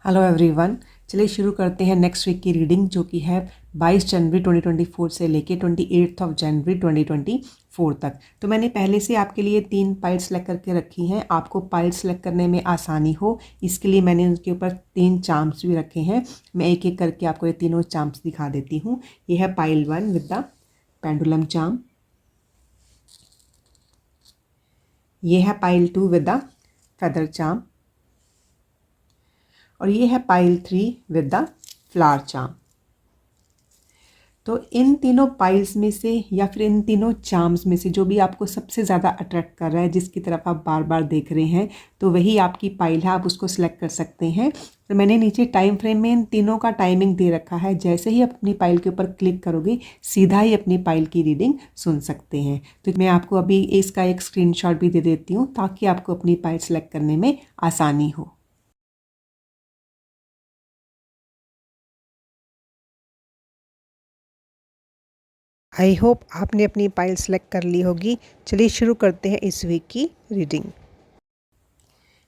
Hello everyone. चलिए शुरू करते हैं नेक्स्ट वीक की रीडिंग, जो कि है 22 जनवरी 2024 से लेके 28 ऑफ जनवरी 2024 तक। तो मैंने पहले से आपके लिए 3 पाइल सेलेक्ट करके रखी हैं। आपको पाइल सेलेक्ट करने में आसानी हो इसके लिए मैंने उनके ऊपर 3 चार्म्स भी रखे हैं। मैं एक एक करके आपको ये तीनों चार्म्स दिखा देती हूँ। ये है pile 1 with the pendulum charm, ये है pile 2 with the feather charm, और ये है pile 3 with the flower charm. तो इन तीनों पाइल्स में से या फिर इन तीनों चार्म्स में से जो भी आपको सबसे ज़्यादा अट्रैक्ट कर रहा है, जिसकी तरफ आप बार बार देख रहे हैं, तो वही आपकी पाइल है, आप उसको सिलेक्ट कर सकते हैं। तो मैंने नीचे टाइम फ्रेम में इन तीनों का टाइमिंग दे रखा है। जैसे ही आप अपनी पाइल के ऊपर क्लिक करोगे सीधा ही अपनी पाइल की रीडिंग सुन सकते हैं। तो मैं आपको अभी इसका एक स्क्रीनशॉट भी दे देती हूँ ताकि आपको अपनी पाइल सेलेक्ट करने में आसानी हो। आई होप आपने अपनी पाइल सेलेक्ट कर ली होगी। चलिए शुरू करते हैं इस वीक की रीडिंग।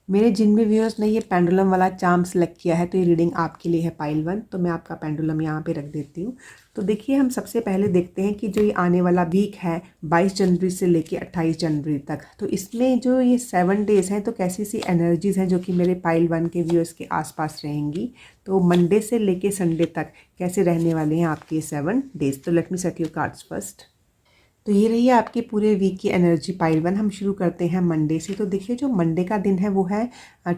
मेरे जिन भी व्यूअर्स ने ये पेंडुलम वाला चार्म सेलेक्ट किया है तो ये रीडिंग आपके लिए है पाइल 1। तो मैं आपका पेंडुलम यहाँ पे रख देती हूँ। तो देखिए, हम सबसे पहले देखते हैं कि जो ये आने वाला वीक है 22 जनवरी से लेके 28 जनवरी तक, तो इसमें जो ये 7 डेज़ हैं तो कैसी सी एनर्जीज़ हैं जो कि मेरे पाइल 1 के व्यूअर्स के आसपास रहेंगी। तो मंडे से लेके संडे तक कैसे रहने वाले हैं आपके 7 डेज़। तो let me set your cards first. तो ये रही है आपके पूरे वीक की एनर्जी पाइल 1। हम शुरू करते हैं मंडे से। तो देखिए, जो मंडे का दिन है वो है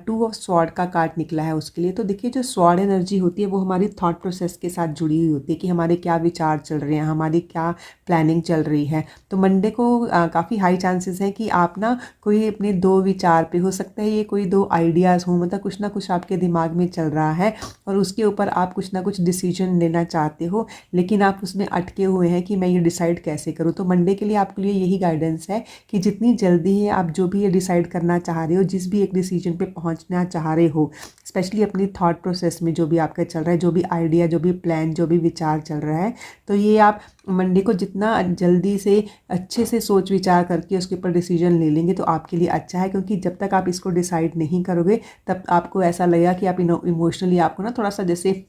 2 ऑफ स्वॉर्ड का कार्ड निकला है उसके लिए। तो देखिए, जो स्वॉर्ड एनर्जी होती है वो हमारी थॉट प्रोसेस के साथ जुड़ी हुई होती है कि हमारे क्या विचार चल रहे हैं, हमारी क्या प्लानिंग चल रही है। तो मंडे को काफ़ी हाई चांसेस हैं कि आप ना कोई अपने 2 विचार पे, हो सकता है ये कोई 2 आइडियाज़ हों, मतलब कुछ ना कुछ आपके दिमाग में चल रहा है और उसके ऊपर आप कुछ ना कुछ डिसीजन लेना चाहते हो, लेकिन आप उसमें अटके हुए हैं कि मैं ये डिसाइड कैसे करूँ। तो मंडे के लिए आपके लिए यही गाइडेंस है कि जितनी जल्दी है आप जो भी ये डिसाइड करना चाह रहे हो, जिस भी एक डिसीजन पे पहुंचना चाह रहे हो, स्पेशली अपनी थॉट प्रोसेस में जो भी आपका चल रहा है, जो भी आइडिया, जो भी प्लान, जो भी विचार चल रहा है, तो ये आप मंडे को जितना जल्दी से अच्छे से सोच विचार करके उसके ऊपर डिसीजन ले लेंगे तो आपके लिए अच्छा है। क्योंकि जब तक आप इसको डिसाइड नहीं करोगे तब आपको ऐसा लगेगा कि आप इमोशनली आपको ना थोड़ा सा जैसे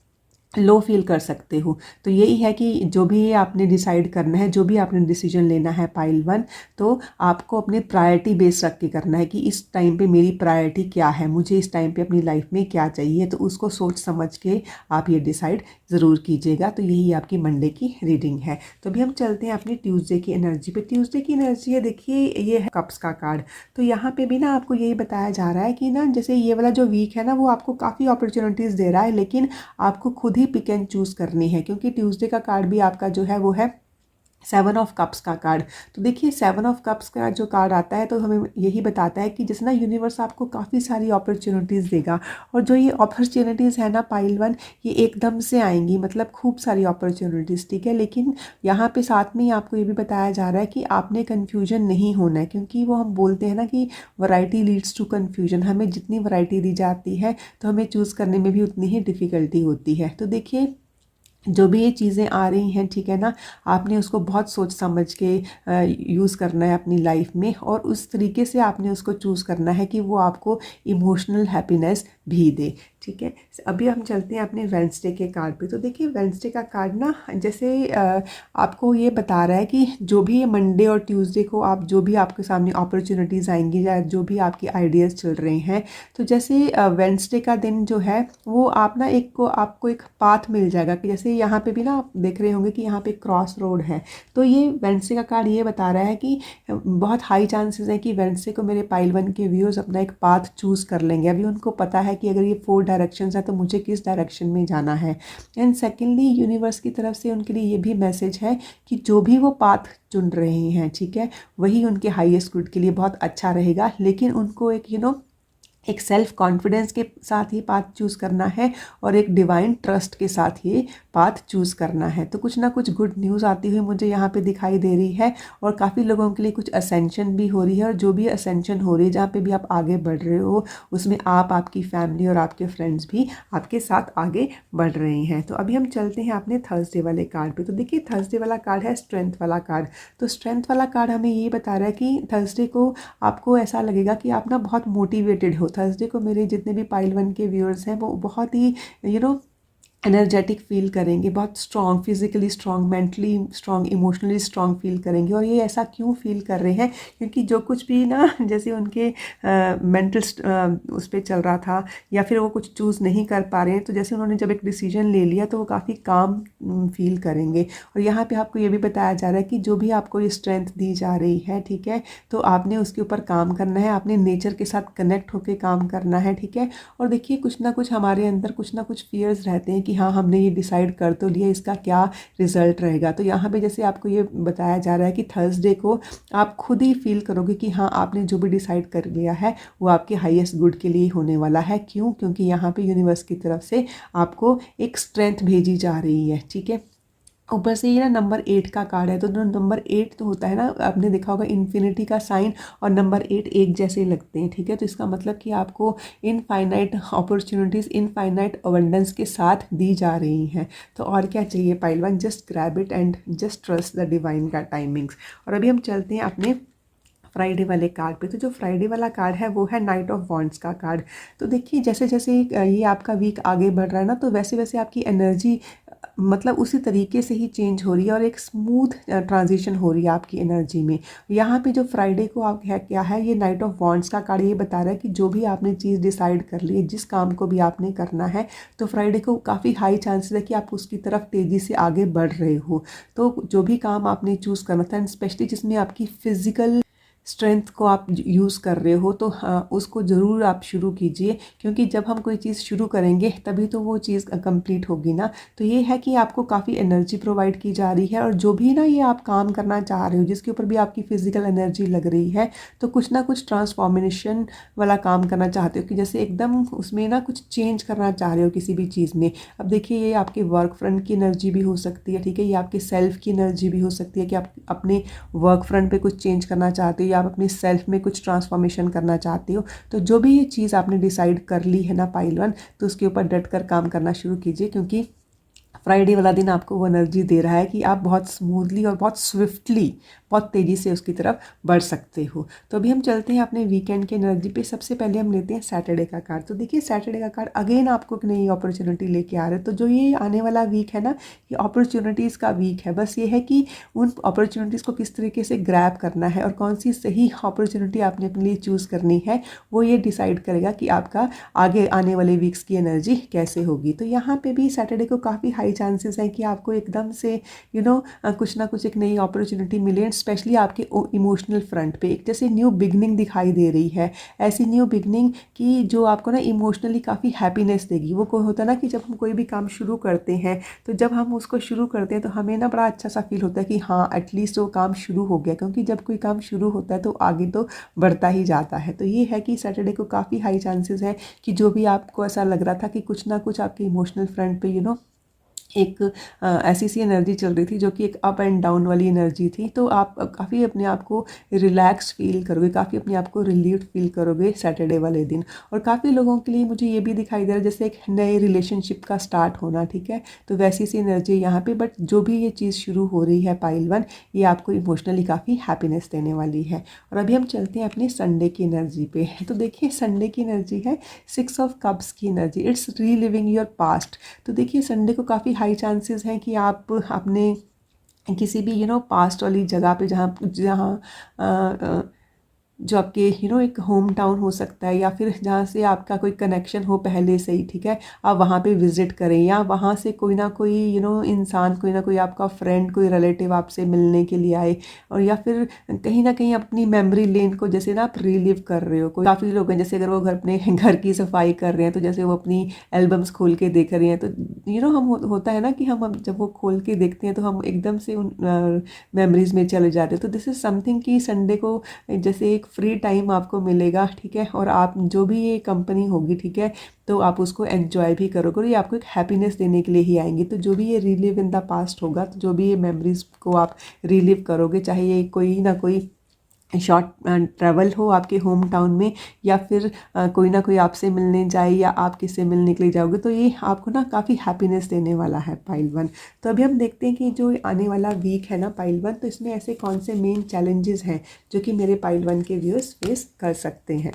लो फील कर सकते हो। तो यही है कि जो भी आपने डिसाइड करना है, जो भी आपने डिसीजन लेना है पाइल 1, तो आपको अपने प्रायोरिटी बेस रख के करना है कि इस टाइम पे मेरी प्रायोरिटी क्या है, मुझे इस टाइम पे अपनी लाइफ में क्या चाहिए। तो उसको सोच समझ के आप ये डिसाइड ज़रूर कीजिएगा। तो यही आपकी मंडे की रीडिंग है। तो अभी हम चलते हैं अपनी ट्यूसडे की एनर्जी पे। ट्यूसडे की एनर्जी है, देखिए ये है कप्स का कार्ड। तो यहाँ पे भी ना आपको यही बताया जा रहा है कि ना जैसे ये वाला जो वीक है ना वो आपको काफ़ी अपॉर्चुनिटीज़ दे रहा है, लेकिन आपको खुद ही पिक एंड चूज़ करनी है। क्योंकि ट्यूसडे का कार्ड भी आपका जो है वो है 7 ऑफ कप्स का कार्ड। तो देखिए, 7 ऑफ कप्स का जो कार्ड आता है तो हमें यही बताता है कि जैसे ना यूनिवर्स आपको काफ़ी सारी अपॉर्चुनिटीज़ देगा, और जो ये अपॉर्चुनिटीज़ है ना पाइल 1, ये एकदम से आएंगी, मतलब खूब सारी अपॉर्चुनिटीज़, ठीक है। लेकिन यहाँ पे साथ में ही आपको ये भी बताया जा रहा है कि आपने कन्फ्यूजन नहीं होना है। क्योंकि वो हम बोलते हैं ना कि वैरायटी लीड्स टू कन्फ्यूजन। हमें जितनी वैरायटी दी जाती है तो हमें चूज़ करने में भी उतनी ही डिफ़िकल्टी होती है। तो देखिए, जो भी ये चीज़ें आ रही हैं, ठीक है ना, आपने उसको बहुत सोच समझ के यूज़ करना है अपनी लाइफ में, और उस तरीके से आपने उसको चूज़ करना है कि वो आपको इमोशनल हैप्पीनेस भी दे, ठीक है। अभी हम चलते हैं अपने वेडनेसडे के कार्ड पे। तो देखिए, वेडनेसडे का कार्ड ना जैसे आपको ये बता रहा है कि जो भी ये मंडे और ट्यूसडे को आप जो भी आपके सामने अपॉर्चुनिटीज़ आएंगी या जो भी आपकी आइडियाज़ चल रहे हैं, तो जैसे वेडनेसडे का दिन जो है वो आप ना आपको एक पाथ मिल जाएगा कि जैसे यहाँ पे भी ना आप देख रहे होंगे कि यहाँ पे क्रॉस रोड है। तो ये वेडनेसडे का कार्ड ये बता रहा है कि बहुत हाई चांसेस है कि वेडनेसडे को मेरे पाइल 1 के व्यूअर्स अपना एक पाथ चूज़ कर लेंगे। अभी उनको पता है कि अगर ये 4 डायरेक्शंस है तो मुझे किस डायरेक्शन में जाना है। एंड सेकेंडली, यूनिवर्स की तरफ से उनके लिए ये भी मैसेज है कि जो भी वो पाथ चुन रहे हैं, ठीक है, वही उनके हाईएस्ट गुड के लिए बहुत अच्छा रहेगा। लेकिन उनको एक एक सेल्फ कॉन्फिडेंस के साथ ही पाथ चूज़ करना है और एक डिवाइन ट्रस्ट के साथ ये पाथ चूज़ करना है। तो कुछ ना कुछ गुड न्यूज़ आती हुई मुझे यहाँ पे दिखाई दे रही है, और काफ़ी लोगों के लिए कुछ असेंशन भी हो रही है। और जो भी असेंशन हो रही है, जहाँ पे भी आप आगे बढ़ रहे हो, उसमें आप, आपकी फैमिली और आपके फ्रेंड्स भी आपके साथ आगे बढ़ रहे हैं। तो अभी हम चलते हैं अपने थर्सडे वाले कार्ड पे। तो देखिए, थर्सडे वाला कार्ड है स्ट्रेंथ वाला कार्ड। तो स्ट्रेंथ वाला कार्ड हमें ये बता रहा है कि थर्सडे को आपको ऐसा लगेगा कि आप ना बहुत मोटिवेटेड हो। थर्सडे को मेरे जितने भी पाइल 1 के व्यूअर्स हैं वो बहुत ही एनर्जेटिक फील करेंगे, बहुत strong, physically strong, mentally strong, emotionally strong feel करेंगे। और ये ऐसा क्यों फील कर रहे हैं? क्योंकि जो कुछ भी ना जैसे उनके मेंटल उस पर चल रहा था या फिर वो कुछ चूज़ नहीं कर पा रहे हैं, तो जैसे उन्होंने जब एक डिसीजन ले लिया तो वो काफ़ी काम फील करेंगे। और यहाँ पे आपको ये भी बताया जा रहा है कि जो भी आपको ये स्ट्रेंथ दी जा रही है, ठीक है, तो आपने उसके ऊपर काम करना है, आपने नेचर के साथ कनेक्ट होकर काम करना है, ठीक है। और देखिए कुछ ना कुछ हमारे अंदर कुछ ना कुछ फियर्स रहते हैं कि हाँ हमने ये डिसाइड कर तो लिया, इसका क्या रिजल्ट रहेगा। तो यहाँ पे जैसे आपको ये बताया जा रहा है कि थर्सडे को आप खुद ही फील करोगे कि हाँ आपने जो भी डिसाइड कर लिया है वो आपके हाईएस्ट गुड के लिए होने वाला है। क्यों? क्योंकि यहाँ पे यूनिवर्स की तरफ से आपको एक स्ट्रेंथ भेजी जा रही है, ठीक है। ऊपर से ये ना नंबर 8 का कार्ड है, तो जो नंबर 8 तो होता है ना, आपने देखा होगा इन्फिनिटी का साइन, और नंबर 8 एक जैसे लगते हैं, ठीक है। तो इसका मतलब कि आपको इनफाइनाइट अपॉर्चुनिटीज़, इनफाइनाइट अबंडेंस के साथ दी जा रही हैं। तो और क्या चाहिए pile 1? Just grab it and just trust the divine का टाइमिंग्स। और अभी हम चलते हैं अपने फ्राइडे वाले कार्ड पे। तो जो फ्राइडे वाला कार्ड है वो है नाइट ऑफ वॉन्ड्स का कार्ड। तो देखिए जैसे जैसे ये आपका वीक आगे बढ़ रहा है ना, तो वैसे वैसे आपकी एनर्जी मतलब उसी तरीके से ही चेंज हो रही है और एक स्मूथ ट्रांजिशन हो रही है आपकी एनर्जी में। यहाँ पे जो फ्राइडे को आप है क्या है, ये नाइट ऑफ वॉन्ड्स का कार्ड ये बता रहा है कि जो भी आपने चीज़ डिसाइड कर ली है, जिस काम को भी आपने करना है, तो फ्राइडे को काफ़ी हाई चांसेस है कि आप उसकी तरफ तेज़ी से आगे बढ़ रहे हो। तो जो भी काम आपने चूज़ करना था, एंड स्पेशली जिसमें आपकी फिजिकल स्ट्रेंथ को आप यूज़ कर रहे हो, तो उसको ज़रूर आप शुरू कीजिए, क्योंकि जब हम कोई चीज़ शुरू करेंगे तभी तो वो चीज़ कंप्लीट होगी ना। तो ये है कि आपको काफ़ी एनर्जी प्रोवाइड की जा रही है, और जो भी ना ये आप काम करना चाह रहे हो, जिसके ऊपर भी आपकी फिजिकल एनर्जी लग रही है, तो कुछ ना कुछ ट्रांसफॉर्मेशन वाला काम करना चाहते हो कि जैसे एकदम उसमें ना कुछ चेंज करना चाह रहे हो किसी भी चीज़ में। अब देखिए ये आपके वर्क फ्रंट की एनर्जी भी हो सकती है, ठीक है, ये आपके सेल्फ की एनर्जी भी हो सकती है कि आप अपने वर्क फ्रंट पे कुछ चेंज करना चाहते हो या आप अपने सेल्फ में कुछ ट्रांसफॉर्मेशन करना चाहते हो। तो जो भी ये चीज़ आपने डिसाइड कर ली है ना पाइल 1, तो उसके ऊपर डट कर काम करना शुरू कीजिए, क्योंकि फ्राइडे वाला दिन आपको वो एनर्जी दे रहा है कि आप बहुत स्मूथली और बहुत स्विफ्टली, बहुत तेज़ी से उसकी तरफ बढ़ सकते हो। तो अभी हम चलते हैं अपने वीकेंड के एनर्जी पे। सबसे पहले हम लेते हैं सैटरडे का कार्ड। तो देखिए सैटरडे का कार्ड अगेन आपको एक नई अपॉर्चुनिटी लेके आ रहा है। तो जो ये आने वाला वीक है ना, ये अपॉर्चुनिटीज़ का वीक है। बस ये है कि उन अपॉर्चुनिटीज़ को किस तरीके से ग्रैब करना है और कौन सी सही अपॉर्चुनिटी आपने अपने लिए चूज़ करनी है, वो ये डिसाइड करेगा कि आपका आगे आने वाले वीक्स की एनर्जी कैसे होगी। तो यहाँ पे भी सैटरडे को काफ़ी हाई चांसेस हैं कि आपको एकदम से कुछ ना कुछ एक नई अपॉर्चुनिटी मिले, एंड स्पेशली आपके इमोशनल फ्रंट पे एक जैसे न्यू बिगनिंग दिखाई दे रही है। ऐसी न्यू बिगनिंग कि जो आपको ना इमोशनली काफ़ी हैप्पीनेस देगी। वो कोई होता है ना कि जब हम कोई भी काम शुरू करते हैं, तो जब हम उसको शुरू करते हैं तो हमें ना बड़ा अच्छा सा फील होता है कि हाँ एटलीस्ट वो काम शुरू हो गया, क्योंकि जब कोई काम शुरू होता है तो आगे तो बढ़ता ही जाता है। तो ये है कि सैटरडे को काफ़ी हाई चांसेस है कि जो भी आपको ऐसा लग रहा था कि कुछ ना कुछ आपके इमोशनल फ्रंट पे एक ऐसी सी एनर्जी चल रही थी जो कि एक अप एंड डाउन वाली एनर्जी थी, तो आप काफ़ी अपने आप को रिलैक्स फील करोगे, काफ़ी अपने आप को रिलीव्ड फील करोगे सैटरडे वाले दिन। और काफ़ी लोगों के लिए मुझे ये भी दिखाई दे रहा है जैसे एक नए रिलेशनशिप का स्टार्ट होना, ठीक है। तो वैसी सी एनर्जी यहाँ पे, बट जो भी ये चीज़ शुरू हो रही है पाइल 1, ये आपको इमोशनली काफ़ी हैप्पीनेस देने वाली है। और अभी हम चलते हैं अपने संडे की एनर्जी पे। तो देखिए संडे की एनर्जी है 6 ऑफ कप्स की energy. It's reliving your past. तो देखिए संडे को काफ़ी हाई चांसेस हैं कि आप अपने किसी भी पास्ट वाली जगह पे जहाँ जहाँ अ, अ, जो आपके एक होम टाउन हो सकता है, या फिर जहाँ से आपका कोई कनेक्शन हो पहले से ही, ठीक है, आप वहाँ पे विज़िट करें, या वहाँ से कोई ना कोई इंसान, कोई ना कोई आपका फ्रेंड, कोई रिलेटिव आपसे मिलने के लिए आए, और या फिर कहीं ना कहीं अपनी मेमोरी लेन को जैसे ना आप रिलीव कर रहे हो। कोई काफ़ी लोग हैं जैसे अगर वो अपने घर की सफाई कर रहे हैं, तो जैसे वो अपनी एल्बम्स खोल के देख रहे हैं, तो हम होता है ना कि हम जब वो खोल के देखते हैं तो हम एकदम से उन मेमोरीज में चले जाते हैं। तो दिस इज़ समथिंग कि संडे को जैसे एक फ्री टाइम आपको मिलेगा, ठीक है, और आप जो भी ये कंपनी होगी, ठीक है, तो आप उसको एंजॉय भी करोगे और ये आपको एक हैप्पीनेस देने के लिए ही आएंगी। तो जो भी ये रिलीव इन द पास्ट होगा, तो जो भी ये मेमोरीज को आप रिलीव करोगे, चाहे ये कोई ना कोई शॉर्ट ट्रैवल हो आपके होम टाउन में, या फिर कोई ना कोई आपसे मिलने जाए, या आप किससे मिलने के लिए जाओगे, तो ये आपको ना काफ़ी हैप्पीनेस देने वाला है पाइल 1। तो अभी हम देखते हैं कि जो आने वाला वीक है ना पाइल 1, तो इसमें ऐसे कौन से मेन चैलेंजेस हैं जो कि मेरे पाइल 1 के व्यूअर्स फेस कर सकते हैं।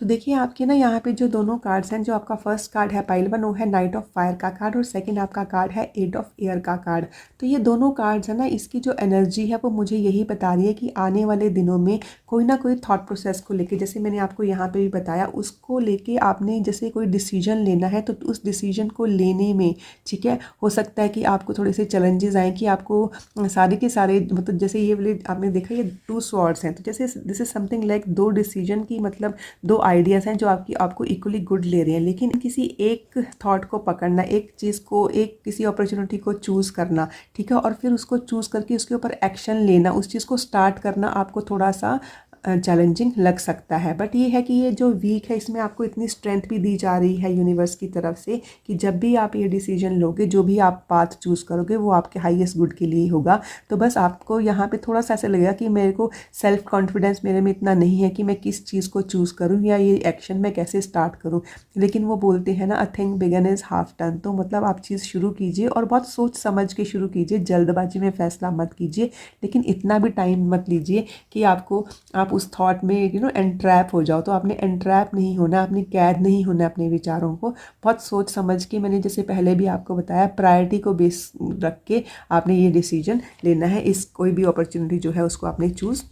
तो देखिए आपके ना यहाँ पे जो दोनों कार्ड्स हैं, जो आपका फर्स्ट कार्ड है पाइल 1 वो है नाइट ऑफ फायर का कार्ड और सेकंड आपका कार्ड है 8 ऑफ एयर का कार्ड। तो ये दोनों कार्ड्स है ना, इसकी जो एनर्जी है वो मुझे यही बता रही है कि आने वाले दिनों में कोई ना कोई थॉट प्रोसेस को लेके, जैसे मैंने आपको यहाँ पे भी बताया, उसको लेके आपने जैसे कोई डिसीजन लेना है तो उस डिसीजन को लेने में, ठीक है, हो सकता है कि आपको थोड़े से चैलेंजेस आए कि आपको सारे के सारे, मतलब जैसे ये वाले आपने देखा ये 2 स्वॉर्ड्स हैं, तो जैसे this is something like 2 decision की, मतलब 2 आइडियाज़ हैं जो आपको इक्वली गुड ले रहे हैं, लेकिन किसी एक थॉट को पकड़ना, एक चीज़ को, एक किसी अपॉर्चुनिटी को चूज़ करना, ठीक है, और फिर उसको चूज़ करके उसके ऊपर एक्शन लेना, उस चीज़ को स्टार्ट करना आपको थोड़ा सा चैलेंजिंग लग सकता है। बट ये है कि ये जो वीक है इसमें आपको इतनी स्ट्रेंथ भी दी जा रही है यूनिवर्स की तरफ से कि जब भी आप ये डिसीजन लोगे, जो भी आप पाथ चूज़ करोगे वो आपके हाईएस्ट गुड के लिए होगा। तो बस आपको यहाँ पे थोड़ा सा ऐसा लगेगा कि मेरे को सेल्फ कॉन्फिडेंस मेरे में इतना नहीं है कि मैं किस चीज़ को चूज़ करूँ या ये एक्शन मैं कैसे स्टार्ट करूँ। लेकिन वो बोलते हैं ना, a thing begun is half done. तो मतलब आप चीज़ शुरू कीजिए और बहुत सोच समझ के शुरू कीजिए, जल्दबाजी में फैसला मत कीजिए, लेकिन इतना भी टाइम मत लीजिए कि आप उस थॉट में एंट्रैप हो जाओ। तो आपने एंट्रैप नहीं होना, आपने कैद नहीं होना अपने विचारों को। बहुत सोच समझ के, मैंने जैसे पहले भी आपको बताया, प्रायोरिटी को बेस रख के आपने ये डिसीजन लेना है। इस कोई भी अपॉर्चुनिटी जो है उसको आपने चूज़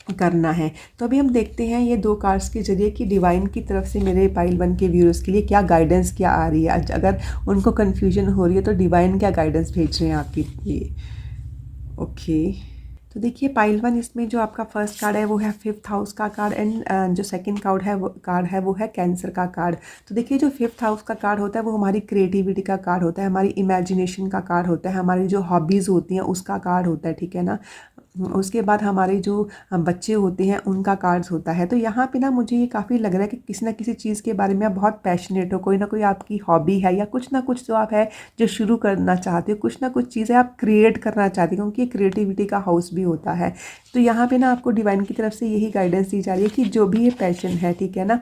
करना है। तो अभी हम देखते हैं ये 2 कार्ड्स के जरिए कि डिवाइन की तरफ से मेरे पाइल 1 के व्यूअर्स के लिए क्या गाइडेंस क्या आ रही है। अगर उनको कन्फ्यूजन हो रही है तो डिवाइन क्या गाइडेंस भेज रहे हैं आपके लिए। ओके, तो देखिए पाइल 1 इसमें जो आपका फर्स्ट कार्ड है वो है 5th हाउस का कार्ड, एंड जो सेकंड कार्ड है वो है कैंसर का कार्ड। तो देखिए जो 5th हाउस का कार्ड होता है वो हमारी क्रिएटिविटी का कार्ड होता है, हमारी इमेजिनेशन का कार्ड होता है, हमारी जो हॉबीज़ होती हैं उसका कार्ड होता है, ठीक है ना। उसके बाद हमारे जो बच्चे होते हैं उनका कार्ड्स होता है। तो यहाँ पे ना मुझे ये काफ़ी लग रहा है कि किसी ना किसी चीज़ के बारे में आप बहुत पैशनेट हो, कोई ना कोई आपकी हॉबी है या कुछ ना कुछ जो आप है जो शुरू करना चाहते हो, कुछ ना कुछ चीज़ें आप क्रिएट करना चाहते हो, क्योंकि क्रिएटिविटी का हाउस भी होता है। तो यहाँ पे ना आपको डिवाइन की तरफ से यही गाइडेंस दी जा रही है कि जो भी ये पैशन है, ठीक है ना,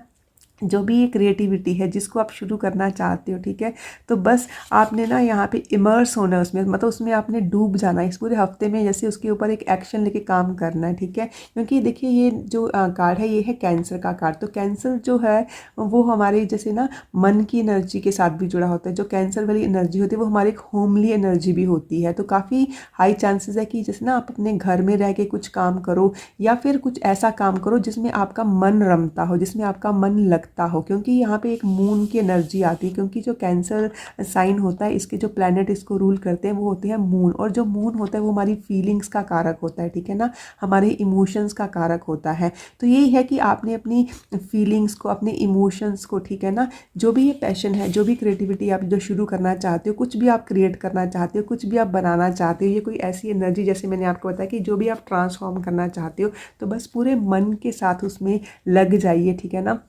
जो भी ये क्रिएटिविटी है जिसको आप शुरू करना चाहते हो, ठीक है, तो बस आपने ना यहाँ पे इमर्स होना है उसमें, मतलब उसमें आपने डूब जाना है इस पूरे हफ्ते में, जैसे उसके ऊपर एक एक्शन लेके काम करना है, ठीक है। क्योंकि देखिए ये जो कार्ड है ये है कैंसर का कार्ड। तो कैंसर जो है वो हमारे जैसे ना मन की एनर्जी के साथ भी जुड़ा होता है। जो कैंसर वाली एनर्जी होती है वो हमारी एक होमली एनर्जी भी होती है। तो काफ़ी हाई चांसेस है कि जैसे ना आप अपने घर में रह के कुछ काम करो या फिर कुछ ऐसा काम करो जिसमें आपका मन रमता हो, जिसमें आपका मन लगता हो, क्योंकि यहाँ पे एक मून की एनर्जी आती है। क्योंकि जो कैंसर साइन होता है इसके जो प्लैनेट इसको रूल करते हैं वो होते हैं मून, और जो मून होता है वो हमारी फीलिंग्स का कारक होता है, ठीक है ना, हमारे इमोशंस का कारक होता है। तो यही है कि आपने अपनी फीलिंग्स को, अपने इमोशंस को, ठीक है ना, जो भी ये पैशन है, जो भी क्रिएटिविटी आप जो शुरू करना चाहते हो, कुछ भी आप क्रिएट करना चाहते हो, कुछ भी आप बनाना चाहते हो, ये कोई ऐसी एनर्जी, जैसे मैंने आपको बताया कि जो भी आप ट्रांसफॉर्म करना चाहते हो, तो बस पूरे मन के साथ उसमें लग जाइए, ठीक है ना,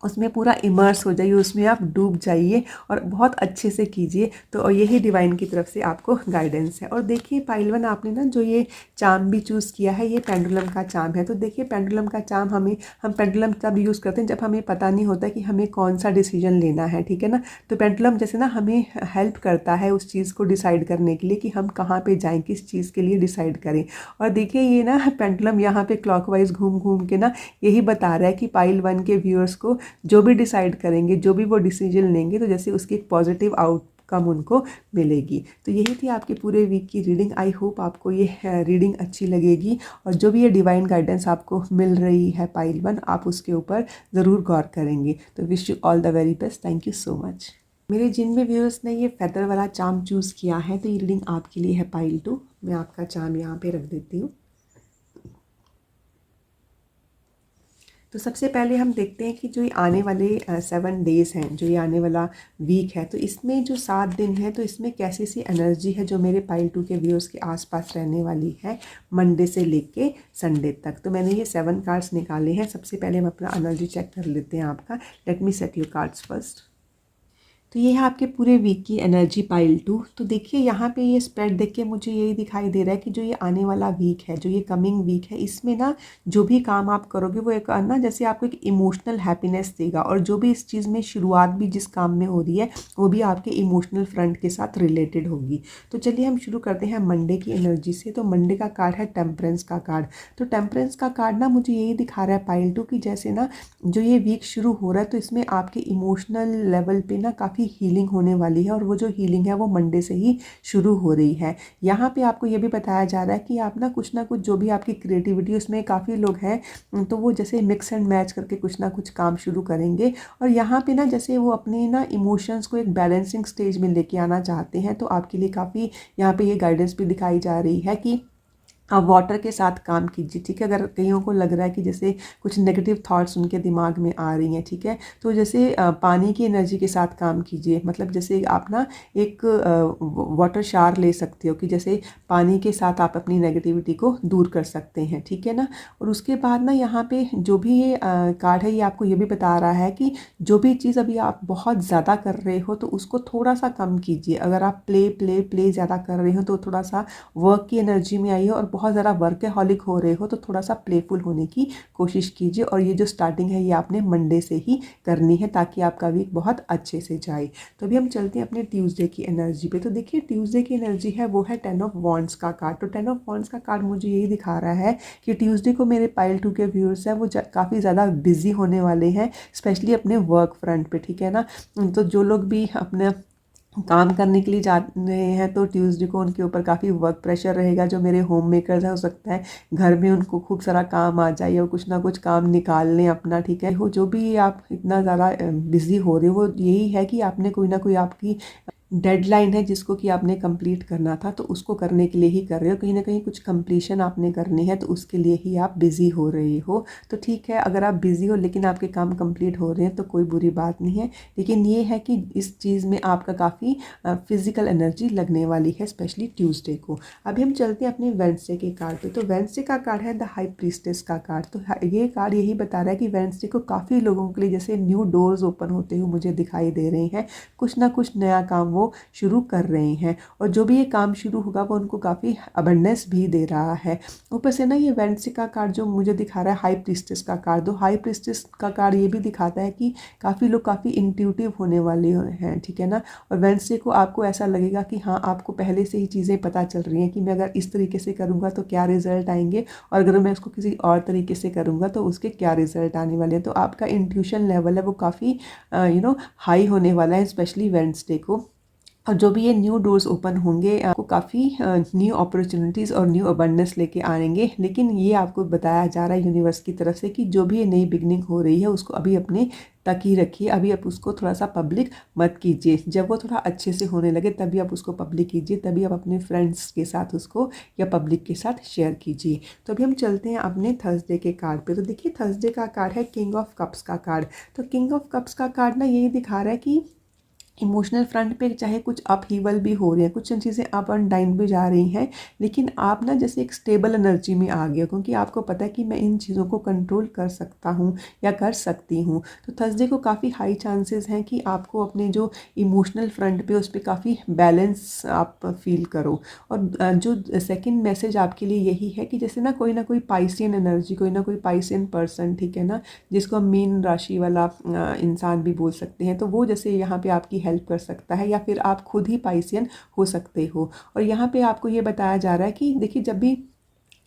उसमें पूरा इमर्स हो जाइए, उसमें आप डूब जाइए और बहुत अच्छे से कीजिए। तो यही डिवाइन की तरफ से आपको गाइडेंस है। और देखिए पाइल 1 आपने ना जो ये चार्म भी चूज़ किया है ये पेंडुलम का चार्म है। तो देखिए पेंडुलम का चार्म हम पेंडुलम तब यूज़ करते हैं जब हमें पता नहीं होता कि हमें कौन सा डिसीजन लेना है, ठीक है ना। तो पेंडुलम जैसे ना हमें हेल्प करता है उस चीज़ को डिसाइड करने के लिए कि हम कहाँ पर जाएँ, किस चीज़ के लिए डिसाइड करें। और देखिए ये ना पेंडुलम यहाँ पर क्लॉकवाइज घूम घूम के ना यही बता रहा है कि पाइल 1 के व्यूअर्स को जो भी डिसाइड करेंगे, जो भी वो डिसीजन लेंगे, तो जैसे उसकी एक पॉजिटिव आउटकम उनको मिलेगी। तो यही थी आपके पूरे वीक की रीडिंग। आई होप आपको ये रीडिंग अच्छी लगेगी और जो भी ये डिवाइन गाइडेंस आपको मिल रही है पाइल 1, आप उसके ऊपर ज़रूर गौर करेंगे। तो wish you all the very best. Thank you so much. मेरे जिन भी व्यूअर्स ने ये फेदर वाला चार्म चूज़ किया है तो ये रीडिंग आपके लिए है पाइल 2। मैं आपका चार्म यहाँ पे रख देती हूँ। तो सबसे पहले हम देखते हैं कि जो ये आने वाले 7 डेज़ हैं, जो ये आने वाला वीक है, तो इसमें जो 7 दिन है तो इसमें कैसी सी एनर्जी है जो मेरे पाइल 2 के व्यूअर्स के आसपास रहने वाली है मंडे से लेके संडे तक। तो मैंने ये 7 कार्ड्स निकाले हैं। सबसे पहले हम अपना एनर्जी चेक कर लेते हैं आपका। Let me set your cards first. तो ये है आपके पूरे वीक की एनर्जी पाइल 2। तो देखिए यहाँ पे ये स्प्रेड देख के मुझे यही दिखाई दे रहा है कि जो ये आने वाला वीक है, जो ये कमिंग वीक है, इसमें ना जो भी काम आप करोगे वो एक ना जैसे आपको एक इमोशनल हैप्पीनेस देगा, और जो भी इस चीज़ में शुरुआत भी जिस काम में हो रही है वो भी आपके इमोशनल फ्रंट के साथ रिलेटेड होगी। तो चलिए हम शुरू करते हैं मंडे की एनर्जी से। तो मंडे का कार्ड है टेम्परेंस का कार्ड। तो टेम्परेंस का कार्ड ना मुझे यही दिखा रहा है पाइल 2 की जैसे ना जो ये वीक शुरू हो रहा है तो इसमें आपके इमोशनल लेवल पे ना काफ़ी हीलिंग होने वाली है, और वो जो हीलिंग है वो मंडे से ही शुरू हो रही है। यहाँ पे आपको ये भी बताया जा रहा है कि आप ना कुछ जो भी आपकी क्रिएटिविटी उसमें काफ़ी लोग हैं तो वो जैसे मिक्स एंड मैच करके कुछ ना कुछ काम शुरू करेंगे, और यहाँ पे ना जैसे वो अपने ना इमोशंस को एक बैलेंसिंग स्टेज में लेके आना चाहते हैं। तो आपके लिए काफ़ी यहाँ पे ये गाइडेंस भी दिखाई जा रही है कि आप वाटर के साथ काम कीजिए, ठीक है। अगर कईयों को लग रहा है कि जैसे कुछ नेगेटिव थॉट्स उनके दिमाग में आ रही हैं, ठीक है, तो जैसे पानी की एनर्जी के साथ काम कीजिए। मतलब जैसे आप ना एक वाटर शावर ले सकते हो कि जैसे पानी के साथ आप अपनी नेगेटिविटी को दूर कर सकते हैं, ठीक है ना। और उसके बाद ना यहाँ पे जो भी ये कार्ड है ये आपको ये भी बता रहा है कि जो भी चीज़ अभी आप बहुत ज़्यादा कर रहे हो तो उसको थोड़ा सा कम कीजिए। अगर आप प्ले प्ले प्ले ज़्यादा कर रहे हो तो थोड़ा सा वर्क की एनर्जी में आइए, और बहुत ज़्यादा वर्कहॉलिक हो रहे हो तो थोड़ा सा प्लेफुल होने की कोशिश कीजिए। और ये जो स्टार्टिंग है ये आपने मंडे से ही करनी है ताकि आपका वीक बहुत अच्छे से जाए। तो अभी हम चलते हैं अपने ट्यूसडे की एनर्जी पे। तो देखिए ट्यूसडे की एनर्जी है वो है 10 ऑफ वॉन्ड्स का कार्ड। तो 10 ऑफ वॉन्ड्स का कार्ड मुझे यही दिखा रहा है कि ट्यूसडे को मेरे पाइल 2 के व्यूअर्स हैं वो काफ़ी ज़्यादा बिजी होने वाले हैं, स्पेशली अपने वर्क फ्रंट पे, ठीक है ना। तो जो लोग भी अपने काम करने के लिए जा रहे हैं तो ट्यूसडे को उनके ऊपर काफ़ी वर्क प्रेशर रहेगा। जो मेरे होम मेकर्स हैं हो सकता है घर में उनको खूब सारा काम आ जाए और कुछ ना कुछ काम निकाल लें अपना, ठीक है। हो जो भी आप इतना ज़्यादा बिजी हो रहे हो वो यही है कि आपने कोई ना कोई आपकी डेडलाइन है जिसको कि आपने कंप्लीट करना था, तो उसको करने के लिए ही कर रहे हो। कहीं ना कहीं कुछ कंप्लीशन आपने करनी है तो उसके लिए ही आप बिज़ी हो रहे हो। तो ठीक है, अगर आप बिज़ी हो लेकिन आपके काम कंप्लीट हो रहे हैं तो कोई बुरी बात नहीं है। लेकिन ये है कि इस चीज़ में आपका काफ़ी फिजिकल एनर्जी लगने वाली है, स्पेशली ट्यूसडे को। अभी हम चलते हैं अपने वेडनेसडे के कार्ड पे। तो वेडनेसडे का कार्ड है द हाई प्रीस्टेस का कार्ड। तो ये कार्ड यही बता रहा है कि वेडनेसडे को काफ़ी लोगों के लिए जैसे न्यू डोर्स ओपन होते हुए मुझे दिखाई दे रहे हैं। कुछ ना कुछ नया काम वो शुरू कर रहे हैं, और जो भी ये काम शुरू होगा वो उनको काफ़ी अबंडेंस भी दे रहा है। ऊपर से ना ये वेडनेसडे का कार्ड जो मुझे दिखा रहा है हाई प्रीस्टेस का कार्ड। तो हाई प्रीस्टेस का कार्ड ये भी दिखाता है कि काफ़ी लोग काफ़ी इंट्यूटिव होने वाले हैं, ठीक है ना। और वेडनेसडे को आपको ऐसा लगेगा कि हाँ आपको पहले से ही चीज़ें पता चल रही हैं कि मैं अगर इस तरीके से करूँगा तो क्या रिजल्ट आएंगे, और अगर मैं उसको किसी और तरीके से करूँगा तो उसके क्या रिजल्ट आने वाले हैं। तो आपका इंट्यूशन लेवल है वो काफ़ी हाई होने वाला है, स्पेशली वेडनेसडे को। और जो भी ये न्यू डोर्स ओपन होंगे आपको काफ़ी न्यू अपॉर्चुनिटीज़ और न्यू अबंडेंस लेके आएंगे। लेकिन ये आपको बताया जा रहा है यूनिवर्स की तरफ से कि जो भी ये नई बिगनिंग हो रही है उसको अभी अपने तक ही रखिए। अभी आप उसको थोड़ा सा पब्लिक मत कीजिए। जब वो थोड़ा अच्छे से होने लगे तभी आप उसको पब्लिक कीजिए, तभी आप अपने फ्रेंड्स के साथ उसको या पब्लिक के साथ शेयर कीजिए। तो अभी हम चलते हैं अपने थर्सडे के कार्ड पे। तो देखिए थर्सडे का कार्ड है किंग ऑफ कप्स का कार्ड। तो किंग ऑफ कप्स का कार्ड ना यही दिखा रहा है कि इमोशनल फ्रंट पे चाहे कुछ अपहीवल भी हो रही है, कुछ चीज़ें अप एंड डाउन भी जा रही हैं, लेकिन आप ना जैसे एक स्टेबल एनर्जी में आ गए हो, क्योंकि आपको पता है कि मैं इन चीज़ों को कंट्रोल कर सकता हूँ या कर सकती हूँ। तो थर्सडे को काफ़ी हाई चांसेस हैं कि आपको अपने जो इमोशनल फ्रंट पे उस पर काफ़ी बैलेंस आप फील करो। और जो सेकेंड मैसेज आपके लिए यही है कि जैसे ना कोई पाइसियन एनर्जी, कोई ना कोई पाइसियन पर्सन, ठीक है ना, जिसको हम मीन राशि वाला इंसान भी बोल सकते हैं, तो वो जैसे यहाँ पे आपकी हेल्प कर सकता है, या फिर आप खुद ही पाइसियन हो सकते हो। और यहाँ पे आपको ये बताया जा रहा है कि देखिए जब भी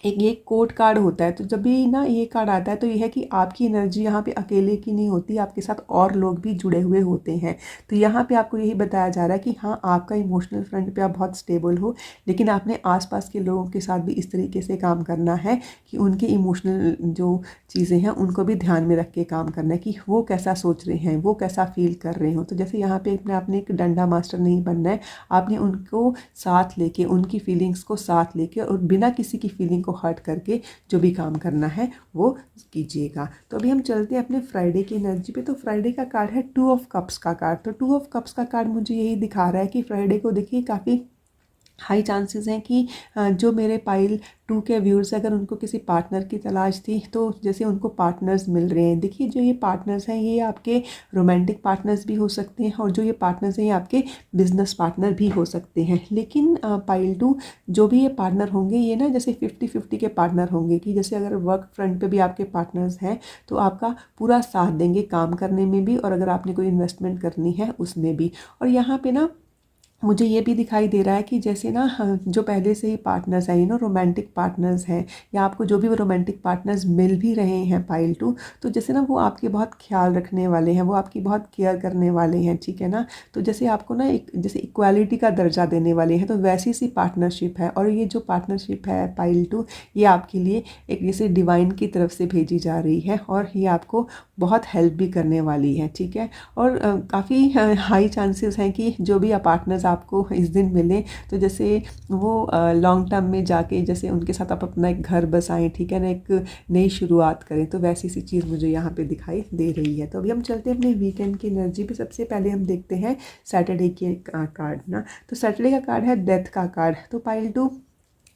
एक ये कोर्ट कार्ड होता है तो जब भी ना ये कार्ड आता है तो ये है कि आपकी एनर्जी यहाँ पे अकेले की नहीं होती, आपके साथ और लोग भी जुड़े हुए होते हैं। तो यहाँ पे आपको यही बताया जा रहा है कि हाँ आपका इमोशनल फ्रंट पे आप बहुत स्टेबल हो, लेकिन आपने आसपास के लोगों के साथ भी इस तरीके से काम करना है कि उनके इमोशनल जो चीज़ें हैं उनको भी ध्यान में रख के काम करना है कि वो कैसा सोच रहे हैं, वो कैसा फील कर रहे हो। तो जैसे यहाँ पे आपने एक डंडा मास्टर नहीं बनना है, आपने उनको साथ लेके, उनकी फीलिंग्स को साथ लेके और बिना किसी की फीलिंग को हर्ट करके जो भी काम करना है वो कीजिएगा। तो अभी हम चलते हैं अपने फ्राइडे की एनर्जी पे। तो फ्राइडे का कार्ड है 2 ऑफ कप्स का कार्ड। तो 2 ऑफ कप्स का कार्ड मुझे यही दिखा रहा है कि फ्राइडे को देखिए काफ़ी हाई चांसेस हैं कि जो मेरे पाइल 2 के व्यूअर्स अगर उनको किसी पार्टनर की तलाश थी तो जैसे उनको पार्टनर्स मिल रहे हैं। देखिए जो ये पार्टनर्स हैं ये आपके रोमांटिक पार्टनर्स भी हो सकते हैं और जो ये पार्टनर्स हैं ये आपके बिजनेस पार्टनर भी हो सकते हैं। लेकिन पाइल 2 जो भी ये पार्टनर होंगे ये ना जैसे 50-50 के पार्टनर होंगे कि जैसे अगर वर्क फ्रंट पे भी आपके पार्टनर्स हैं तो आपका पूरा साथ देंगे काम करने में भी और अगर आपने कोई इन्वेस्टमेंट करनी है उसमें भी। और यहाँ पे ना मुझे ये भी दिखाई दे रहा है कि जैसे ना जो पहले से ही पार्टनर्स हैं रोमांटिक पार्टनर्स हैं या आपको जो भी वो रोमांटिक पार्टनर्स मिल भी रहे हैं पाइल 2 तो जैसे ना वो आपके बहुत ख्याल रखने वाले हैं, वो आपकी बहुत केयर करने वाले हैं, ठीक है ना। तो जैसे आपको ना एक जैसे इक्वालिटी का दर्जा देने वाले हैं तो वैसी सी पार्टनरशिप है। और ये जो पार्टनरशिप है पाइल 2 ये आपके लिए एक जैसे डिवाइन की तरफ से भेजी जा रही है और ये आपको बहुत हेल्प भी करने वाली है, ठीक है। और काफ़ी हाई चांसेस हैं कि जो भी पार्टनर्स आपको इस दिन मिले तो जैसे वो लॉन्ग टर्म में जाके जैसे उनके साथ आप अपना एक घर बसाएं, ठीक है ना, एक नई शुरुआत करें। तो वैसी सी चीज़ मुझे यहाँ पे दिखाई दे रही है। तो अभी हम चलते हैं अपने वीकेंड की एनर्जी पे। सबसे पहले हम देखते हैं सैटरडे के कार्ड ना। तो सैटरडे का कार्ड है डेथ का कार्ड। तो पाइल 2